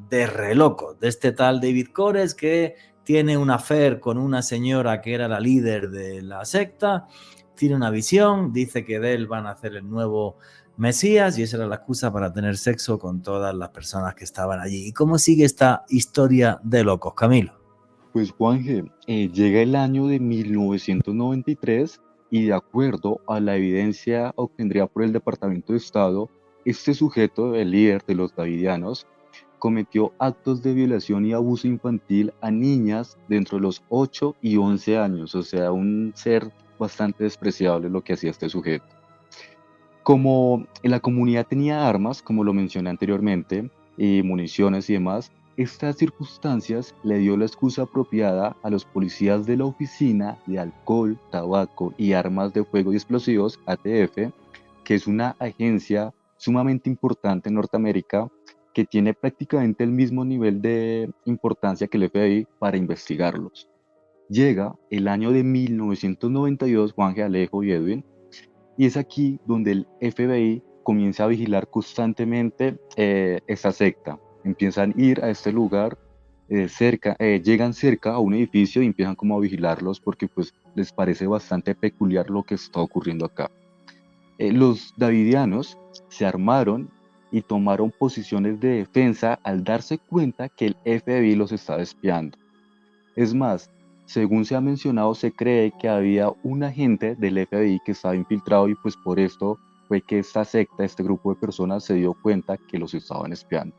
de re loco, de este tal David Koresh que tiene un affair con una señora que era la líder de la secta, tiene una visión, dice que de él van a hacer el nuevo Mesías y esa era la excusa para tener sexo con todas las personas que estaban allí. ¿Y cómo sigue esta historia de locos, Camilo? Pues Juanje, llega el año de 1993 y de acuerdo a la evidencia obtendría por el Departamento de Estado, este sujeto, el líder de los davidianos, cometió actos de violación y abuso infantil a niñas de entre los 8 y 11 años, o sea, un ser bastante despreciable lo que hacía este sujeto. Como la comunidad tenía armas, como lo mencioné anteriormente, y municiones y demás, estas circunstancias le dio la excusa apropiada a los policías de la Oficina de Alcohol, Tabaco y Armas de Fuego y Explosivos, ATF, que es una agencia sumamente importante en Norteamérica, que tiene prácticamente el mismo nivel de importancia que el FBI para investigarlos. Llega el año de 1992, Juanje, Alejo y Edwin, y es aquí donde el FBI comienza a vigilar constantemente esta secta. Empiezan a ir a este lugar, llegan cerca a un edificio y empiezan como a vigilarlos porque pues les parece bastante peculiar lo que está ocurriendo acá. Los davidianos se armaron y tomaron posiciones de defensa al darse cuenta que el FBI los estaba espiando. Es más, según se ha mencionado, se cree que había un agente del FBI que estaba infiltrado y pues por esto fue que esta secta, este grupo de personas se dio cuenta que los estaban espiando.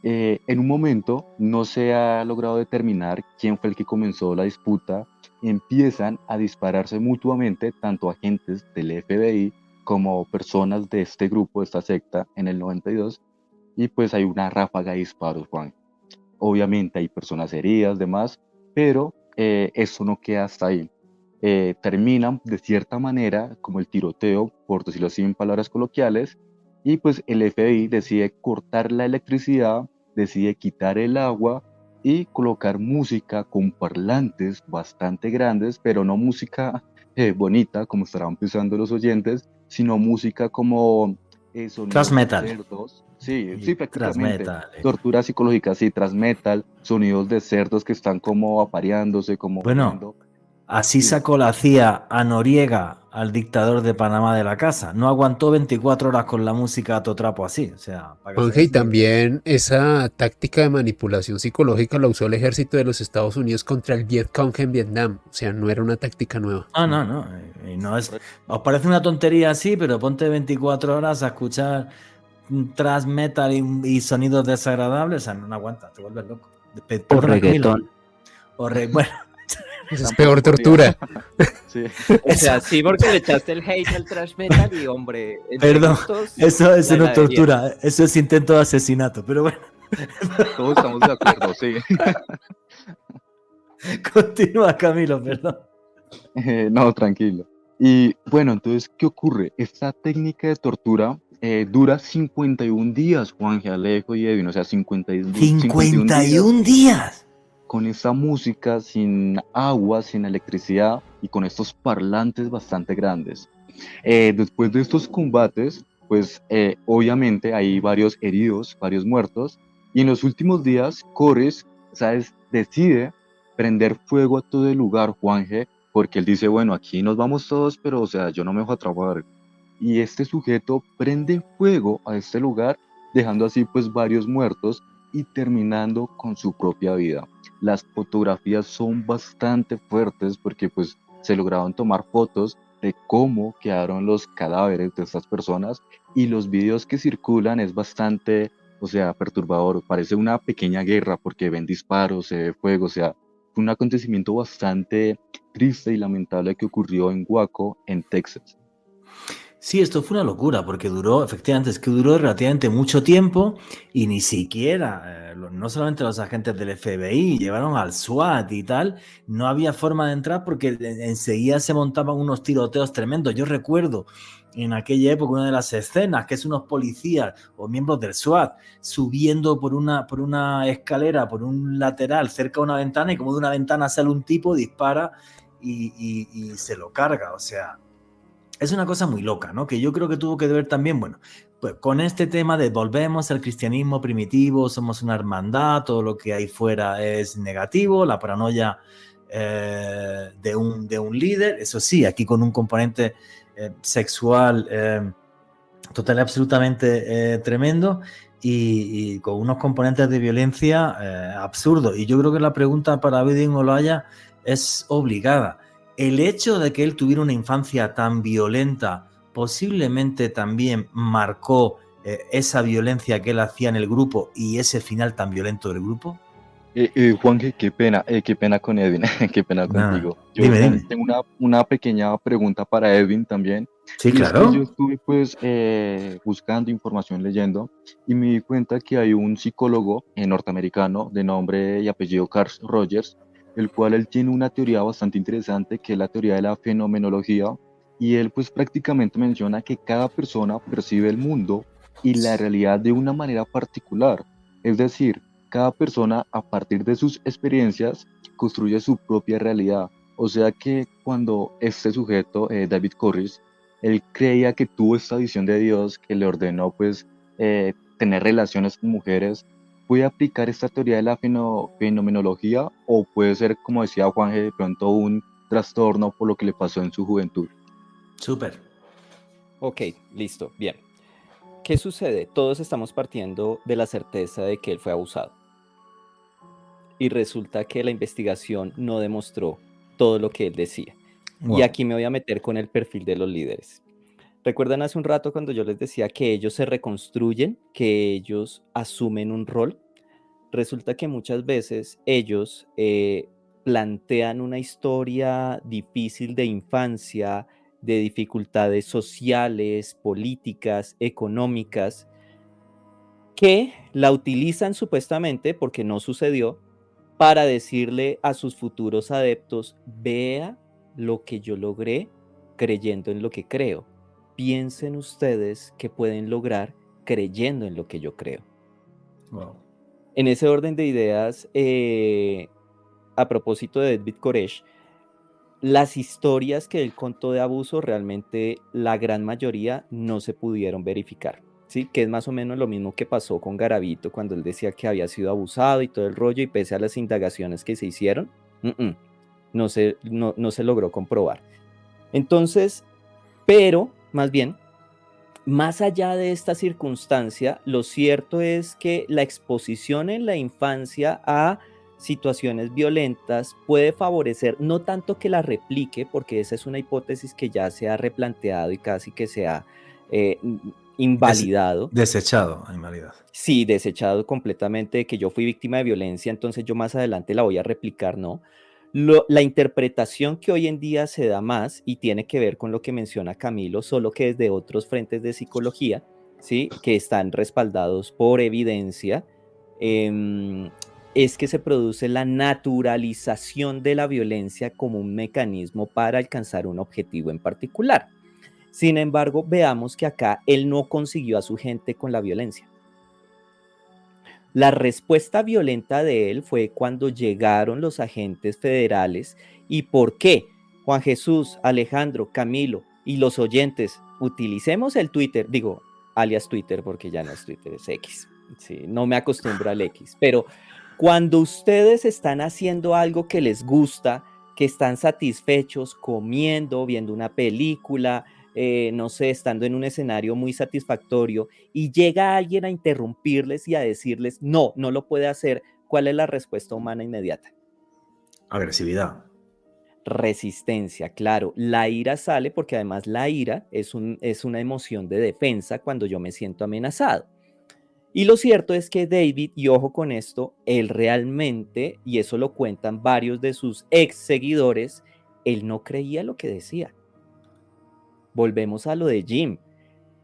En un momento no se ha logrado determinar quién fue el que comenzó la disputa. Empiezan a dispararse mutuamente tanto agentes del FBI como personas de este grupo, de esta secta, en el 92. y pues hay una ráfaga de disparos, Juan. Obviamente hay personas heridas, demás, pero eso no queda hasta ahí. Terminan de cierta manera como el tiroteo, por decirlo así en palabras coloquiales, y pues el FBI decide cortar la electricidad, decide quitar el agua y colocar música con parlantes bastante grandes, pero no música bonita, como estarán pensando los oyentes, sino música como Thrash sonidos de metal. cerdos. Sí, Y sí, thrash prácticamente. metal. Tortura psicológica, sí, tras metal, sonidos de cerdos que están como apareándose, como Bueno, oliendo. así Sí, sacó la CIA a Noriega, al dictador de Panamá de la casa. No aguantó 24 horas con la música a todo trapo así. O sea, para que os Juanje, y hagáis una idea. también esa táctica de manipulación psicológica la usó el ejército de los Estados Unidos contra el Vietcong en Vietnam. O sea, no era una táctica nueva. No, no, no. Y no es, correcto. os parece una tontería así, pero ponte 24 horas a escuchar thrash metal y sonidos desagradables. O sea, no aguantas, te vuelves loco. O Perdona, Camilo. reggaetón. Bueno, Esa es Tampoco peor podría. tortura. Sí, O sea, sí, porque le echaste el hate al thrash metal y, hombre, entre perdón, gustos, eso la no es heladería. tortura, eso es intento de asesinato. Pero bueno, todos estamos de acuerdo, sí. continúa, Camilo, perdón. No, tranquilo. Y bueno, entonces, ¿qué ocurre? Esta técnica de tortura dura 51 días, Juan Alejo y Edwin, o sea, 51 días 51 días. con esta música, sin agua, sin electricidad y con estos parlantes bastante grandes. Después de estos combates, pues obviamente hay varios heridos, varios muertos, y en los últimos días, Corres, ¿sabes? Decide prender fuego a todo el lugar, Juanje, porque él dice, bueno, aquí nos vamos todos, pero o sea, yo no me dejo atrapar. Y este sujeto prende fuego a este lugar, dejando así pues varios muertos y terminando con su propia vida. Las fotografías son bastante fuertes porque pues se lograron tomar fotos de cómo quedaron los cadáveres de estas personas y los videos que circulan es bastante, o sea, perturbador. Parece una pequeña guerra porque ven disparos, se ve fuego, o sea, fue un acontecimiento bastante triste y lamentable que ocurrió en Waco, en Texas. Sí, esto fue una locura porque duró, efectivamente, es que duró relativamente mucho tiempo y ni siquiera, no solamente los agentes del FBI, llevaron al SWAT y tal, no había forma de entrar porque enseguida se montaban unos tiroteos tremendos. Yo recuerdo en aquella época una de las escenas que es unos policías o miembros del SWAT subiendo por una escalera, por un lateral cerca de una ventana y como de una ventana sale un tipo, dispara y se lo carga, o sea. Es una cosa muy loca, ¿no? Que yo creo que tuvo que ver también, bueno, pues con este tema de volvemos al cristianismo primitivo, somos una hermandad, todo lo que hay fuera es negativo, la paranoia de un líder, eso sí, aquí con un componente sexual total y absolutamente tremendo y con unos componentes de violencia absurdos. Y yo creo que la pregunta para Abedín Olaya es obligada. El hecho de que él tuviera una infancia tan violenta posiblemente también marcó esa violencia que él hacía en el grupo y ese final tan violento del grupo. Juanje, qué pena con Edwin, qué pena Nada, contigo. Yo dime, dime. tengo una pequeña pregunta para Edwin también, Sí, y es que yo claro. estuve pues buscando información, leyendo, y me di cuenta que hay un psicólogo norteamericano de nombre y apellido Carl Rogers, el cual él tiene una teoría bastante interesante, que es la teoría de la fenomenología, y él pues prácticamente menciona que cada persona percibe el mundo y la realidad de una manera particular, es decir, cada persona, a partir de sus experiencias, construye su propia realidad. O sea que cuando este sujeto, David Corris, él creía que tuvo esta visión de Dios que le ordenó pues tener relaciones con mujeres, ¿puede aplicar esta teoría de la fenomenología o puede ser, como decía Juanje, de pronto un trastorno por lo que le pasó en su juventud? Súper. Ok, listo, bien. ¿Qué sucede? Todos estamos partiendo de la certeza de que él fue abusado. Y resulta que la investigación no demostró todo lo que él decía. Y Wow. aquí me voy a meter con el perfil de los líderes. ¿Recuerdan hace un rato cuando yo les decía que ellos se reconstruyen, que ellos asumen un rol? Resulta que muchas veces ellos plantean una historia difícil de infancia, de dificultades sociales, políticas, económicas, que la utilizan supuestamente, porque no sucedió, para decirle a sus futuros adeptos, vea lo que yo logré creyendo en lo que creo. Piensen ustedes que pueden lograr creyendo en lo que yo creo. Wow. En ese orden de ideas, a propósito de David Koresh, las historias que él contó de abuso, realmente la gran mayoría no se pudieron verificar, ¿sí? Que es más o menos lo mismo que pasó con Garavito cuando él decía que había sido abusado y todo el rollo, y pese a las indagaciones que se hicieron, no se logró comprobar. Entonces, pero más bien, más allá de esta circunstancia, lo cierto es que la exposición en la infancia a situaciones violentas puede favorecer, no tanto que la replique, porque esa es una hipótesis que ya se ha replanteado y casi que se ha invalidado. Desechado, invalidado. Sí, desechado completamente de que yo fui víctima de violencia, entonces yo más adelante la voy a replicar, no. La interpretación que hoy en día se da más y tiene que ver con lo que menciona Camilo, solo que desde otros frentes de psicología, ¿sí? Que están respaldados por evidencia, es que se produce la naturalización de la violencia como un mecanismo para alcanzar un objetivo en particular. Sin embargo, veamos que acá él no consiguió a su gente con la violencia. La respuesta violenta de él fue cuando llegaron los agentes federales. ¿Y por qué? Juan Jesús, Alejandro, Camilo y los oyentes, utilicemos el Twitter, digo, alias Twitter, porque ya no es Twitter, es X. Sí, no me acostumbro al X, pero cuando ustedes están haciendo algo que les gusta, que están satisfechos, comiendo, viendo una película, no sé, estando en un escenario muy satisfactorio, y llega alguien a interrumpirles y a decirles, no, no lo puede hacer, ¿cuál es la respuesta humana inmediata? Agresividad. Resistencia, claro. La ira sale porque además la ira es una emoción de defensa cuando yo me siento amenazado. Y lo cierto es que David, y ojo con esto, él realmente, y eso lo cuentan varios de sus ex seguidores, él no creía lo que decía. Volvemos a lo de Jim.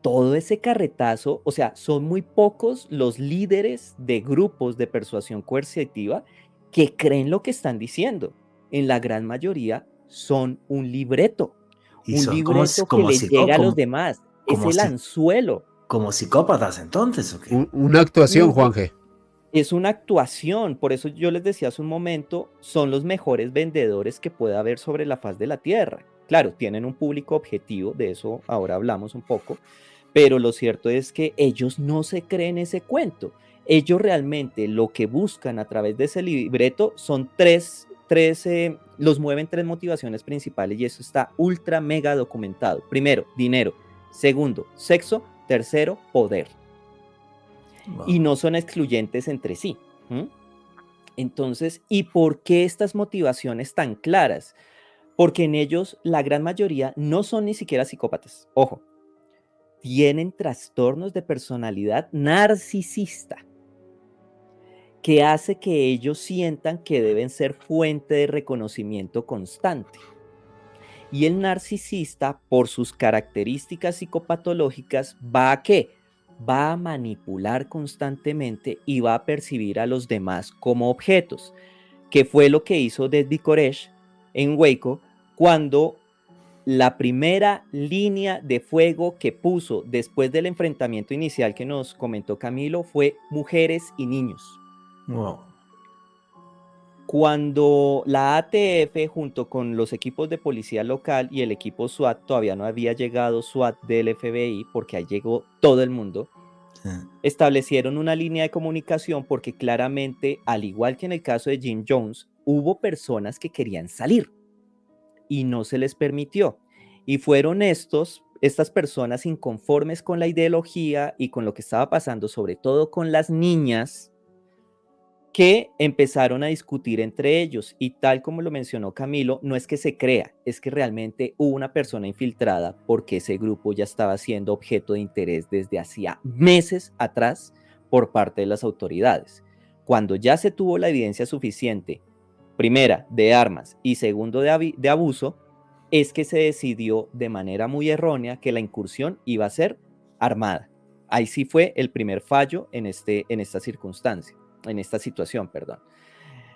Todo ese carretazo, o sea, son muy pocos los líderes de grupos de persuasión coercitiva que creen lo que están diciendo. En la gran mayoría son un libreto. Y un son libreto que les llega a los demás. Es el si- anzuelo. como psicópatas entonces, ¿o qué? Una actuación, Un- Juanje. Es una actuación, por eso yo les decía hace un momento, son los mejores vendedores que puede haber sobre la faz de la tierra. Claro, tienen un público objetivo, de eso ahora hablamos un poco, pero lo cierto es que ellos no se creen ese cuento. Ellos realmente lo que buscan a través de ese libreto son los mueven tres motivaciones principales y eso está ultra mega documentado. Primero, dinero. Segundo, sexo. Tercero, poder. Wow. Y no son excluyentes entre sí. Entonces, ¿y por qué estas motivaciones tan claras? Porque en ellos la gran mayoría no son ni siquiera psicópatas. Ojo, tienen trastornos de personalidad narcisista que hace que ellos sientan que deben ser fuente de reconocimiento constante. Y el narcisista, por sus características psicopatológicas, ¿va a qué? Va a manipular constantemente y va a percibir a los demás como objetos, que fue lo que hizo David Koresh en Waco cuando la primera línea de fuego que puso después del enfrentamiento inicial que nos comentó Camilo fue mujeres y niños. Wow. Cuando la ATF junto con los equipos de policía local y el equipo SWAT, todavía no había llegado SWAT del FBI porque ahí llegó todo el mundo, Sí. establecieron una línea de comunicación porque claramente, al igual que en el caso de Jim Jones, hubo personas que querían salir y no se les permitió. Y fueron estas personas inconformes con la ideología y con lo que estaba pasando, sobre todo con las niñas, que empezaron a discutir entre ellos. Y tal como lo mencionó Camilo, no es que se crea, es que realmente hubo una persona infiltrada porque ese grupo ya estaba siendo objeto de interés desde hacía meses atrás por parte de las autoridades. Cuando ya se tuvo la evidencia suficiente, primera, de armas y segundo, de abuso, es que se decidió de manera muy errónea que la incursión iba a ser armada. Ahí sí fue el primer fallo en esta circunstancia, en esta situación, perdón.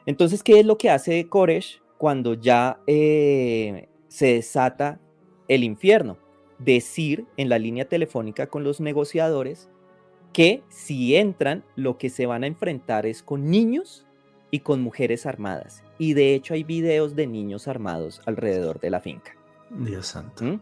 Entonces, ¿qué es lo que hace Koresh cuando ya se desata el infierno? Decir en la línea telefónica con los negociadores que si entran, lo que se van a enfrentar es con niños y con mujeres armadas. Y de hecho hay videos de niños armados alrededor de la finca. Dios santo. ¿Mm?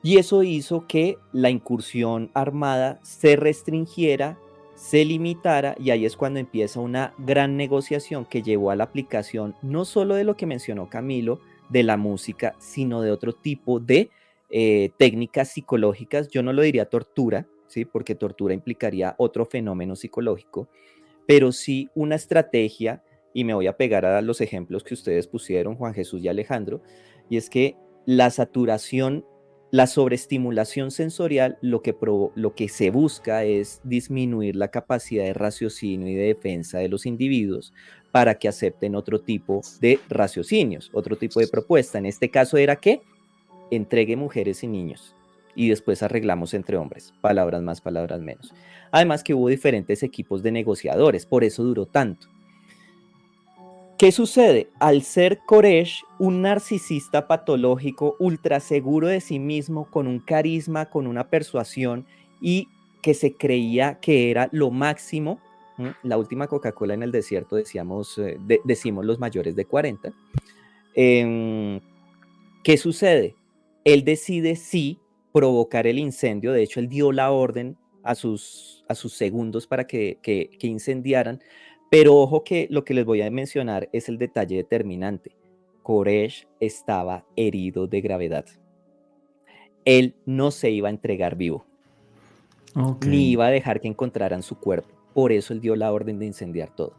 Y eso hizo que la incursión armada se restringiera, se limitara, y ahí es cuando empieza una gran negociación que llevó a la aplicación no solo de lo que mencionó Camilo, de la música, sino de otro tipo de técnicas psicológicas. Yo no lo diría tortura, ¿sí? Porque tortura implicaría otro fenómeno psicológico, pero sí una estrategia, y me voy a pegar a los ejemplos que ustedes pusieron, Juan Jesús y Alejandro, y es que la saturación, la sobreestimulación sensorial, lo que se busca es disminuir la capacidad de raciocinio y de defensa de los individuos para que acepten otro tipo de raciocinios, otro tipo de propuesta. En este caso era que entregue mujeres y niños y después arreglamos entre hombres, palabras más, palabras menos. Además que hubo diferentes equipos de negociadores, por eso duró tanto. ¿Qué sucede? Al ser Koresh un narcisista patológico, ultra seguro de sí mismo, con un carisma, con una persuasión, y que se creía que era lo máximo, la última Coca-Cola en el desierto, decimos los mayores de 40, ¿qué sucede? Él decide sí provocar el incendio. De hecho, él dio la orden a sus segundos para que incendiaran. Pero ojo que lo que les voy a mencionar es el detalle determinante. Koresh estaba herido de gravedad. Él no se iba a entregar vivo. Okay. Ni iba a dejar que encontraran su cuerpo. Por eso él dio la orden de incendiar todo.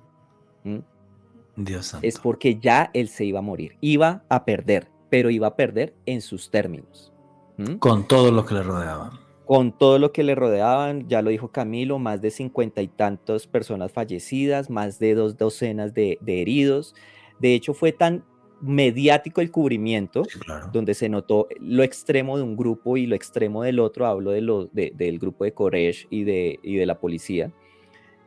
Dios santo. Es porque ya él se iba a morir. Iba a perder, pero iba a perder en sus términos. Con todo lo que le rodeaban. Con todo lo que le rodeaban, ya lo dijo Camilo, más de 50 y tantas personas fallecidas, más de 2 docenas de heridos. De hecho, fue tan mediático el cubrimiento, sí, claro, donde se notó lo extremo de un grupo y lo extremo del otro. Hablo del grupo de Koresh y de la policía,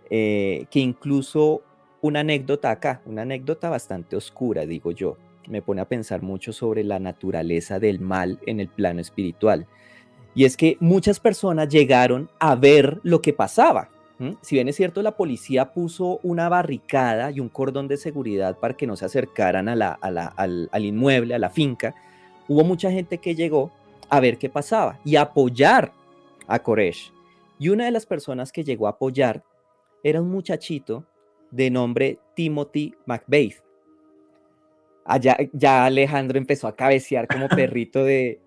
que incluso una anécdota acá, una anécdota bastante oscura, digo yo, me pone a pensar mucho sobre la naturaleza del mal en el plano espiritual. Y es que muchas personas llegaron a ver lo que pasaba. Si bien es cierto, la policía puso una barricada y un cordón de seguridad para que no se acercaran al inmueble, a la finca, hubo mucha gente que llegó a ver qué pasaba y a apoyar a Koresh. Y una de las personas que llegó a apoyar era un muchachito de nombre Timothy McVeigh. Allá ya Alejandro empezó a cabecear como perrito de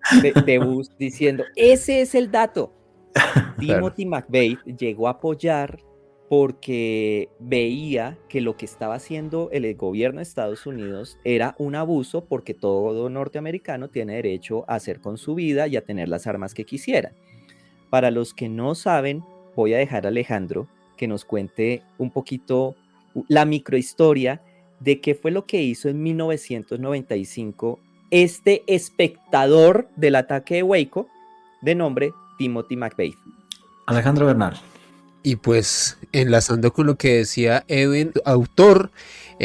bus diciendo, ese es el dato. Claro. Timothy McVeigh llegó a apoyar porque veía que lo que estaba haciendo el gobierno de Estados Unidos era un abuso, porque todo norteamericano tiene derecho a hacer con su vida y a tener las armas que quisiera. Para los que no saben, voy a dejar a Alejandro que nos cuente un poquito la microhistoria de qué fue lo que hizo en 1995 este espectador del ataque de Waco de nombre Timothy McVeigh. Alejandro Bernal. Y pues enlazando con lo que decía Edwin, autor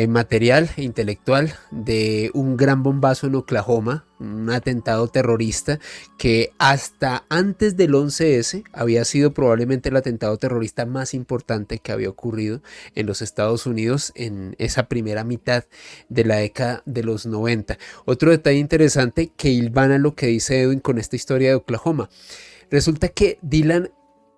material e intelectual de un gran bombazo en Oklahoma, un atentado terrorista que hasta antes del 11S había sido probablemente el atentado terrorista más importante que había ocurrido en los Estados Unidos en esa primera mitad de la década de los 90. Otro detalle interesante que hilvana lo que dice Edwin con esta historia de Oklahoma. Resulta que Dylan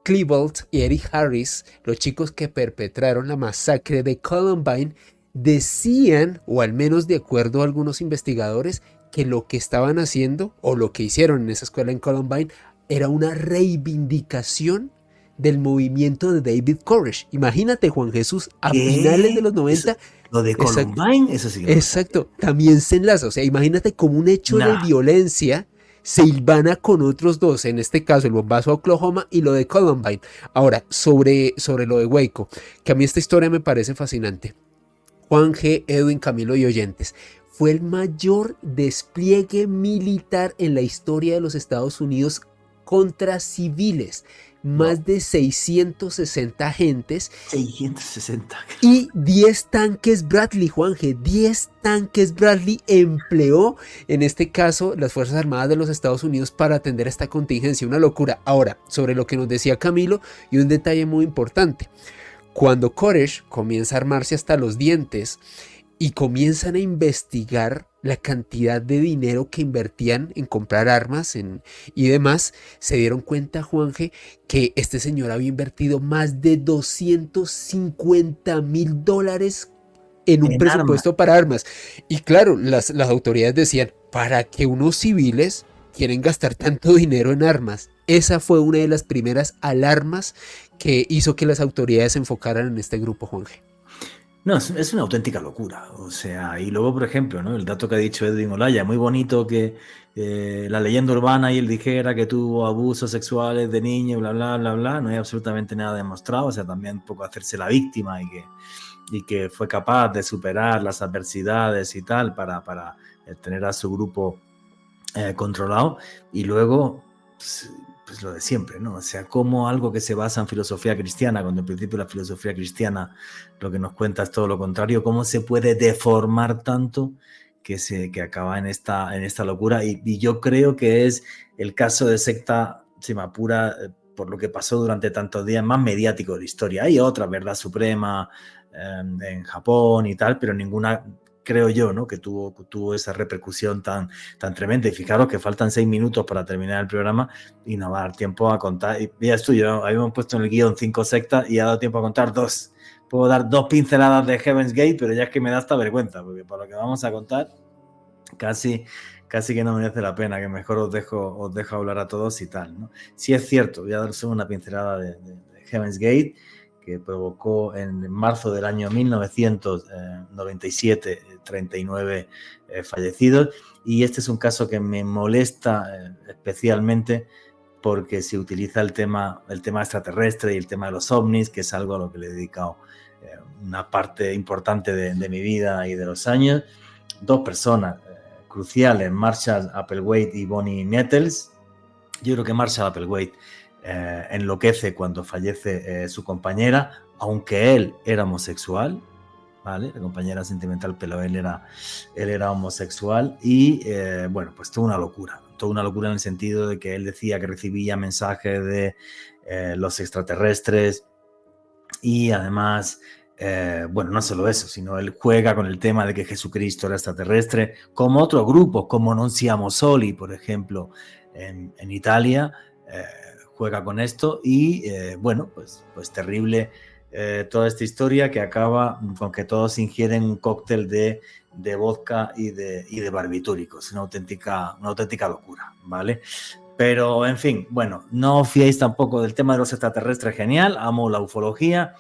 Klebold y Eric Harris, los chicos que perpetraron la masacre de Columbine, decían, o al menos de acuerdo a algunos investigadores, que lo que estaban haciendo o lo que hicieron en esa escuela en Columbine era una reivindicación del movimiento de David Koresh. Imagínate, Juan Jesús, a finales de los 90. Lo de Columbine, eso sí. Exacto, también se enlaza. O sea, imagínate como un hecho de violencia se hilvana con otros dos, en este caso el bombazo a Oklahoma y lo de Columbine. Ahora, sobre lo de Waco, que a mí esta historia me parece fascinante. Juan G., Edwin, Camilo y oyentes, fue el mayor despliegue militar en la historia de los Estados Unidos contra civiles, más de 660 agentes 660. y 10 tanques Bradley, Juanje. 10 tanques Bradley empleó, en este caso, las Fuerzas Armadas de los Estados Unidos para atender esta contingencia. Una locura. Ahora, sobre lo que nos decía Camilo, y un detalle muy importante. Cuando Koresh comienza a armarse hasta los dientes y comienzan a investigar la cantidad de dinero que invertían en comprar armas y demás, se dieron cuenta, Juanje, que este señor había invertido más de $250,000 en un En presupuesto para armas. Y claro, las autoridades decían, ¿para qué unos civiles quieren gastar tanto dinero en armas? Esa fue una de las primeras alarmas que hizo que las autoridades se enfocaran en este grupo, Juanje. No, es una auténtica locura. O sea, y luego, por ejemplo, ¿no? El dato que ha dicho Edwin Olaya, muy bonito que la leyenda urbana y él dijera que tuvo abusos sexuales de niño, bla, bla, bla, bla. No hay absolutamente nada demostrado. O sea, también un poco hacerse la víctima y que fue capaz de superar las adversidades y tal para tener a su grupo controlado. Y luego, pues lo de siempre, ¿no? O sea, como algo que se basa en filosofía cristiana, cuando en principio la filosofía cristiana lo que nos cuenta es todo lo contrario, cómo se puede deformar tanto que acaba en esta locura. Y yo creo que es el caso de secta, si me apura, por lo que pasó durante tantos días, más mediático de la historia. Hay otra, ¿verdad? Suprema en Japón y tal, pero ninguna, creo yo, ¿no? Que tuvo esa repercusión tan tremenda. Y fijaros que faltan 6 minutos para terminar el programa y no va a dar tiempo a contar. Y ya es tuyo, habíamos puesto en el guión 5 sectas y ha dado tiempo a contar 2. Puedo dar 2 pinceladas de Heaven's Gate, pero ya es que me da hasta vergüenza, porque por lo que vamos a contar, casi que no merece la pena, que mejor os dejo hablar a todos y tal, ¿no? Sí es cierto, voy a dar solo una pincelada de Heaven's Gate, que provocó en marzo del año 1997 39 fallecidos, y este es un caso que me molesta especialmente porque se utiliza el tema extraterrestre y el tema de los ovnis, que es algo a lo que le he dedicado una parte importante de mi vida y de los años. 2 personas cruciales, Marshall Applewhite y Bonnie Nettles. Yo creo que Marshall Applewhite enloquece cuando fallece su compañera, aunque él era homosexual, ¿vale? La compañera sentimental, pero él era homosexual y bueno, pues toda una locura en el sentido de que él decía que recibía mensajes de los extraterrestres y además, bueno, no solo eso, sino él juega con el tema de que Jesucristo era extraterrestre, como otros grupos, como Non Siamo Soli, por ejemplo, en Italia, juega con esto y bueno, pues terrible toda esta historia que acaba con que todos ingieren un cóctel de vodka y de barbitúricos, una auténtica locura, ¿vale? Pero, en fin, bueno, no os fiéis tampoco del tema de los extraterrestres, genial, amo la ufología,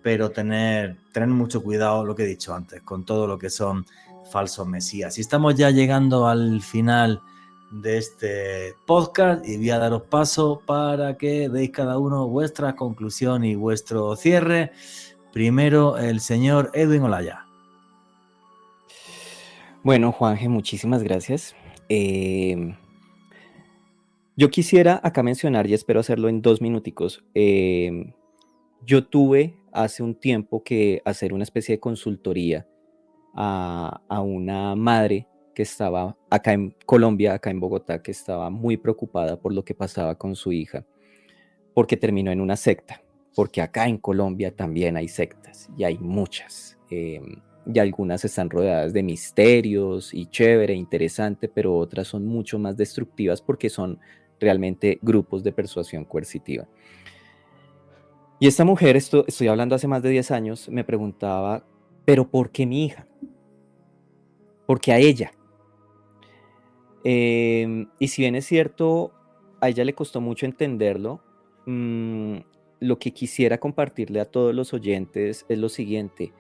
pero tener mucho cuidado, lo que he dicho antes, con todo lo que son falsos mesías. Y estamos ya llegando al final de este podcast y voy a daros paso para que deis cada uno vuestra conclusión y vuestro cierre. Primero, el señor Edwin Olaya. Bueno, Juanje, muchísimas gracias. Yo quisiera acá mencionar, y espero hacerlo en 2 minuticos, yo tuve hace un tiempo que hacer una especie de consultoría a una madre que estaba acá en Colombia, acá en Bogotá, que estaba muy preocupada por lo que pasaba con su hija, porque terminó en una secta, porque acá en Colombia también hay sectas, y hay muchas, y algunas están rodeadas de misterios, y chévere, interesante, pero otras son mucho más destructivas porque son realmente grupos de persuasión coercitiva. Y esta mujer, estoy hablando hace más de 10 años, me preguntaba, ¿pero por qué mi hija? ¿Por qué a ella? Y si bien es cierto, a ella le costó mucho entenderlo, lo que quisiera compartirle a todos los oyentes es lo siguiente.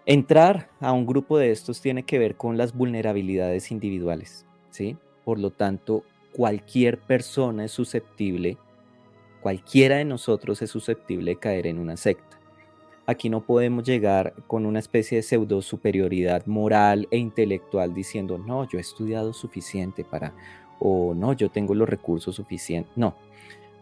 Entrar a un grupo de estos tiene que ver con las vulnerabilidades individuales, ¿sí? Por lo tanto, cualquier persona es susceptible, cualquiera de nosotros es susceptible de caer en una secta. Aquí no podemos llegar con una especie de pseudo superioridad moral e intelectual diciendo, no, yo he estudiado suficiente para o no, yo tengo los recursos suficientes. No.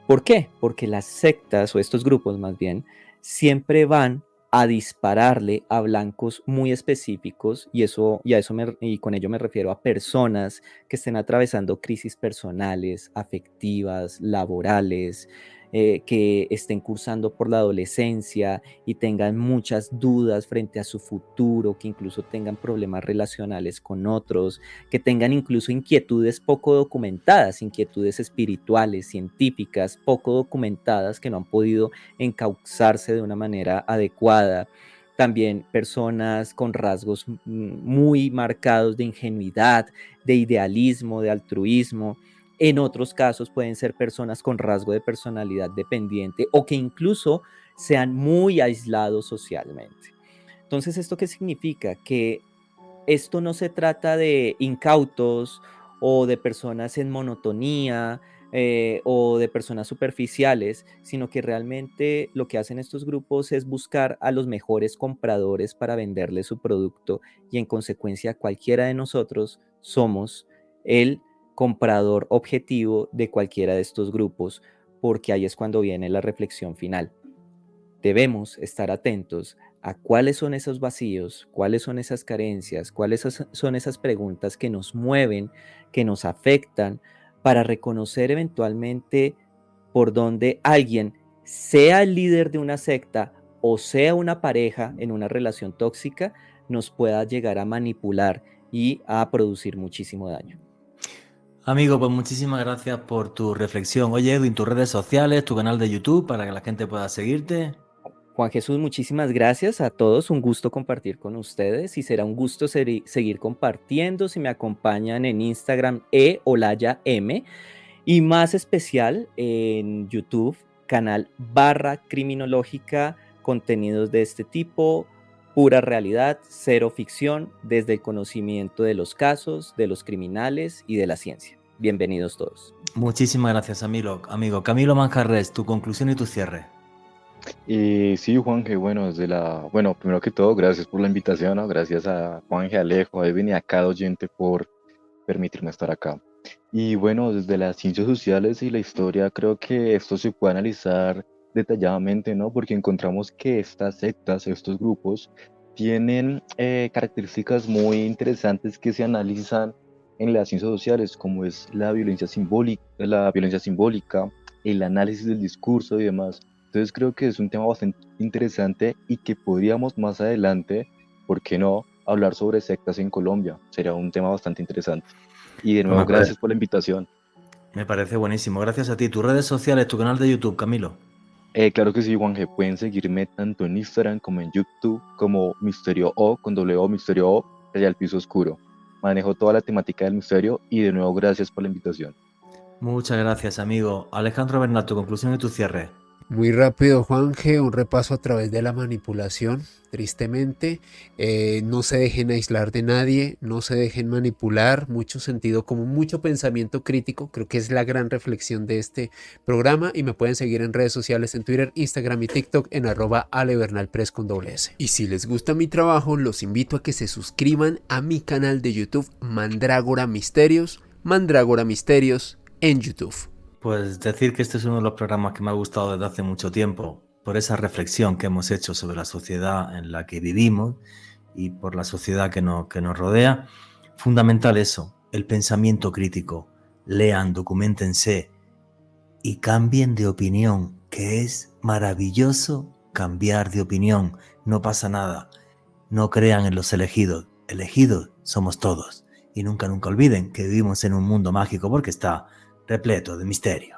¿Por qué? Porque las sectas, o estos grupos más bien, siempre van a dispararle a blancos muy específicos, y con ello me refiero a personas que estén atravesando crisis personales, afectivas, laborales, que estén cursando por la adolescencia y tengan muchas dudas frente a su futuro, que incluso tengan problemas relacionales con otros, que tengan incluso inquietudes poco documentadas, inquietudes espirituales, científicas, poco documentadas, que no han podido encauzarse de una manera adecuada. También personas con rasgos muy marcados de ingenuidad, de idealismo, de altruismo. En otros casos pueden ser personas con rasgo de personalidad dependiente o que incluso sean muy aislados socialmente. Entonces, ¿esto qué significa? Que esto no se trata de incautos o de personas en monotonía, o de personas superficiales, sino que realmente lo que hacen estos grupos es buscar a los mejores compradores para venderles su producto, y en consecuencia cualquiera de nosotros somos el comprador objetivo de cualquiera de estos grupos, porque ahí es cuando viene la reflexión final. Debemos estar atentos a cuáles son esos vacíos, cuáles son esas carencias, cuáles son esas preguntas que nos mueven, que nos afectan, para reconocer eventualmente por dónde alguien, sea el líder de una secta o sea una pareja en una relación tóxica, nos pueda llegar a manipular y a producir muchísimo daño. Amigo, pues muchísimas gracias por tu reflexión. Oye, Edwin, tus redes sociales, tu canal de YouTube, para que la gente pueda seguirte. Juan Jesús, muchísimas gracias a todos. Un gusto compartir con ustedes, y será un gusto seguir compartiendo si me acompañan en Instagram Olaya M, y más especial en YouTube, canal /criminológica, contenidos de este tipo, pura realidad, cero ficción, desde el conocimiento de los casos, de los criminales y de la ciencia. Bienvenidos todos. Muchísimas gracias, amigo. Camilo Manjarres, tu conclusión y tu cierre. Sí, Juanje, bueno, bueno, primero que todo, gracias por la invitación, ¿no? Gracias a Juanje, Alejo, a Edwin y a cada oyente por permitirme estar acá. Y bueno, desde las ciencias sociales y la historia, creo que esto se puede analizar detalladamente, ¿no? Porque encontramos que estas sectas, estos grupos, tienen características muy interesantes que se analizan en las ciencias sociales, como es la violencia simbólica, el análisis del discurso y demás. Entonces creo que es un tema bastante interesante y que podríamos más adelante, ¿por qué no?, hablar sobre sectas en Colombia. Sería un tema bastante interesante. Y de nuevo, gracias por la invitación. Me parece buenísimo. Gracias a ti. Tus redes sociales, tu canal de YouTube, Camilo. Claro que sí, Juanje. Pueden seguirme tanto en Instagram como en YouTube, como Misterio O, con doble O, Misterio O, allá el piso oscuro. Manejo toda la temática del misterio y de nuevo, gracias por la invitación. Muchas gracias, amigo. Alejandro Bernal, tu conclusión y tu cierre. Muy rápido, Juanje, un repaso a través de la manipulación. Tristemente, no se dejen aislar de nadie, no se dejen manipular, mucho sentido común, mucho pensamiento crítico. Creo que es la gran reflexión de este programa, y me pueden seguir en redes sociales, en Twitter, Instagram y TikTok en @alebernalpress con doble S. Y si les gusta mi trabajo, los invito a que se suscriban a mi canal de YouTube Mandrágora Misterios en YouTube. Pues decir que este es uno de los programas que me ha gustado desde hace mucho tiempo, por esa reflexión que hemos hecho sobre la sociedad en la que vivimos y por la sociedad que nos rodea. Fundamental eso, el pensamiento crítico. Lean, documentense y cambien de opinión, que es maravilloso cambiar de opinión. No pasa nada. No crean en los elegidos. Elegidos somos todos. Y nunca olviden que vivimos en un mundo mágico, porque está repleto de misterio.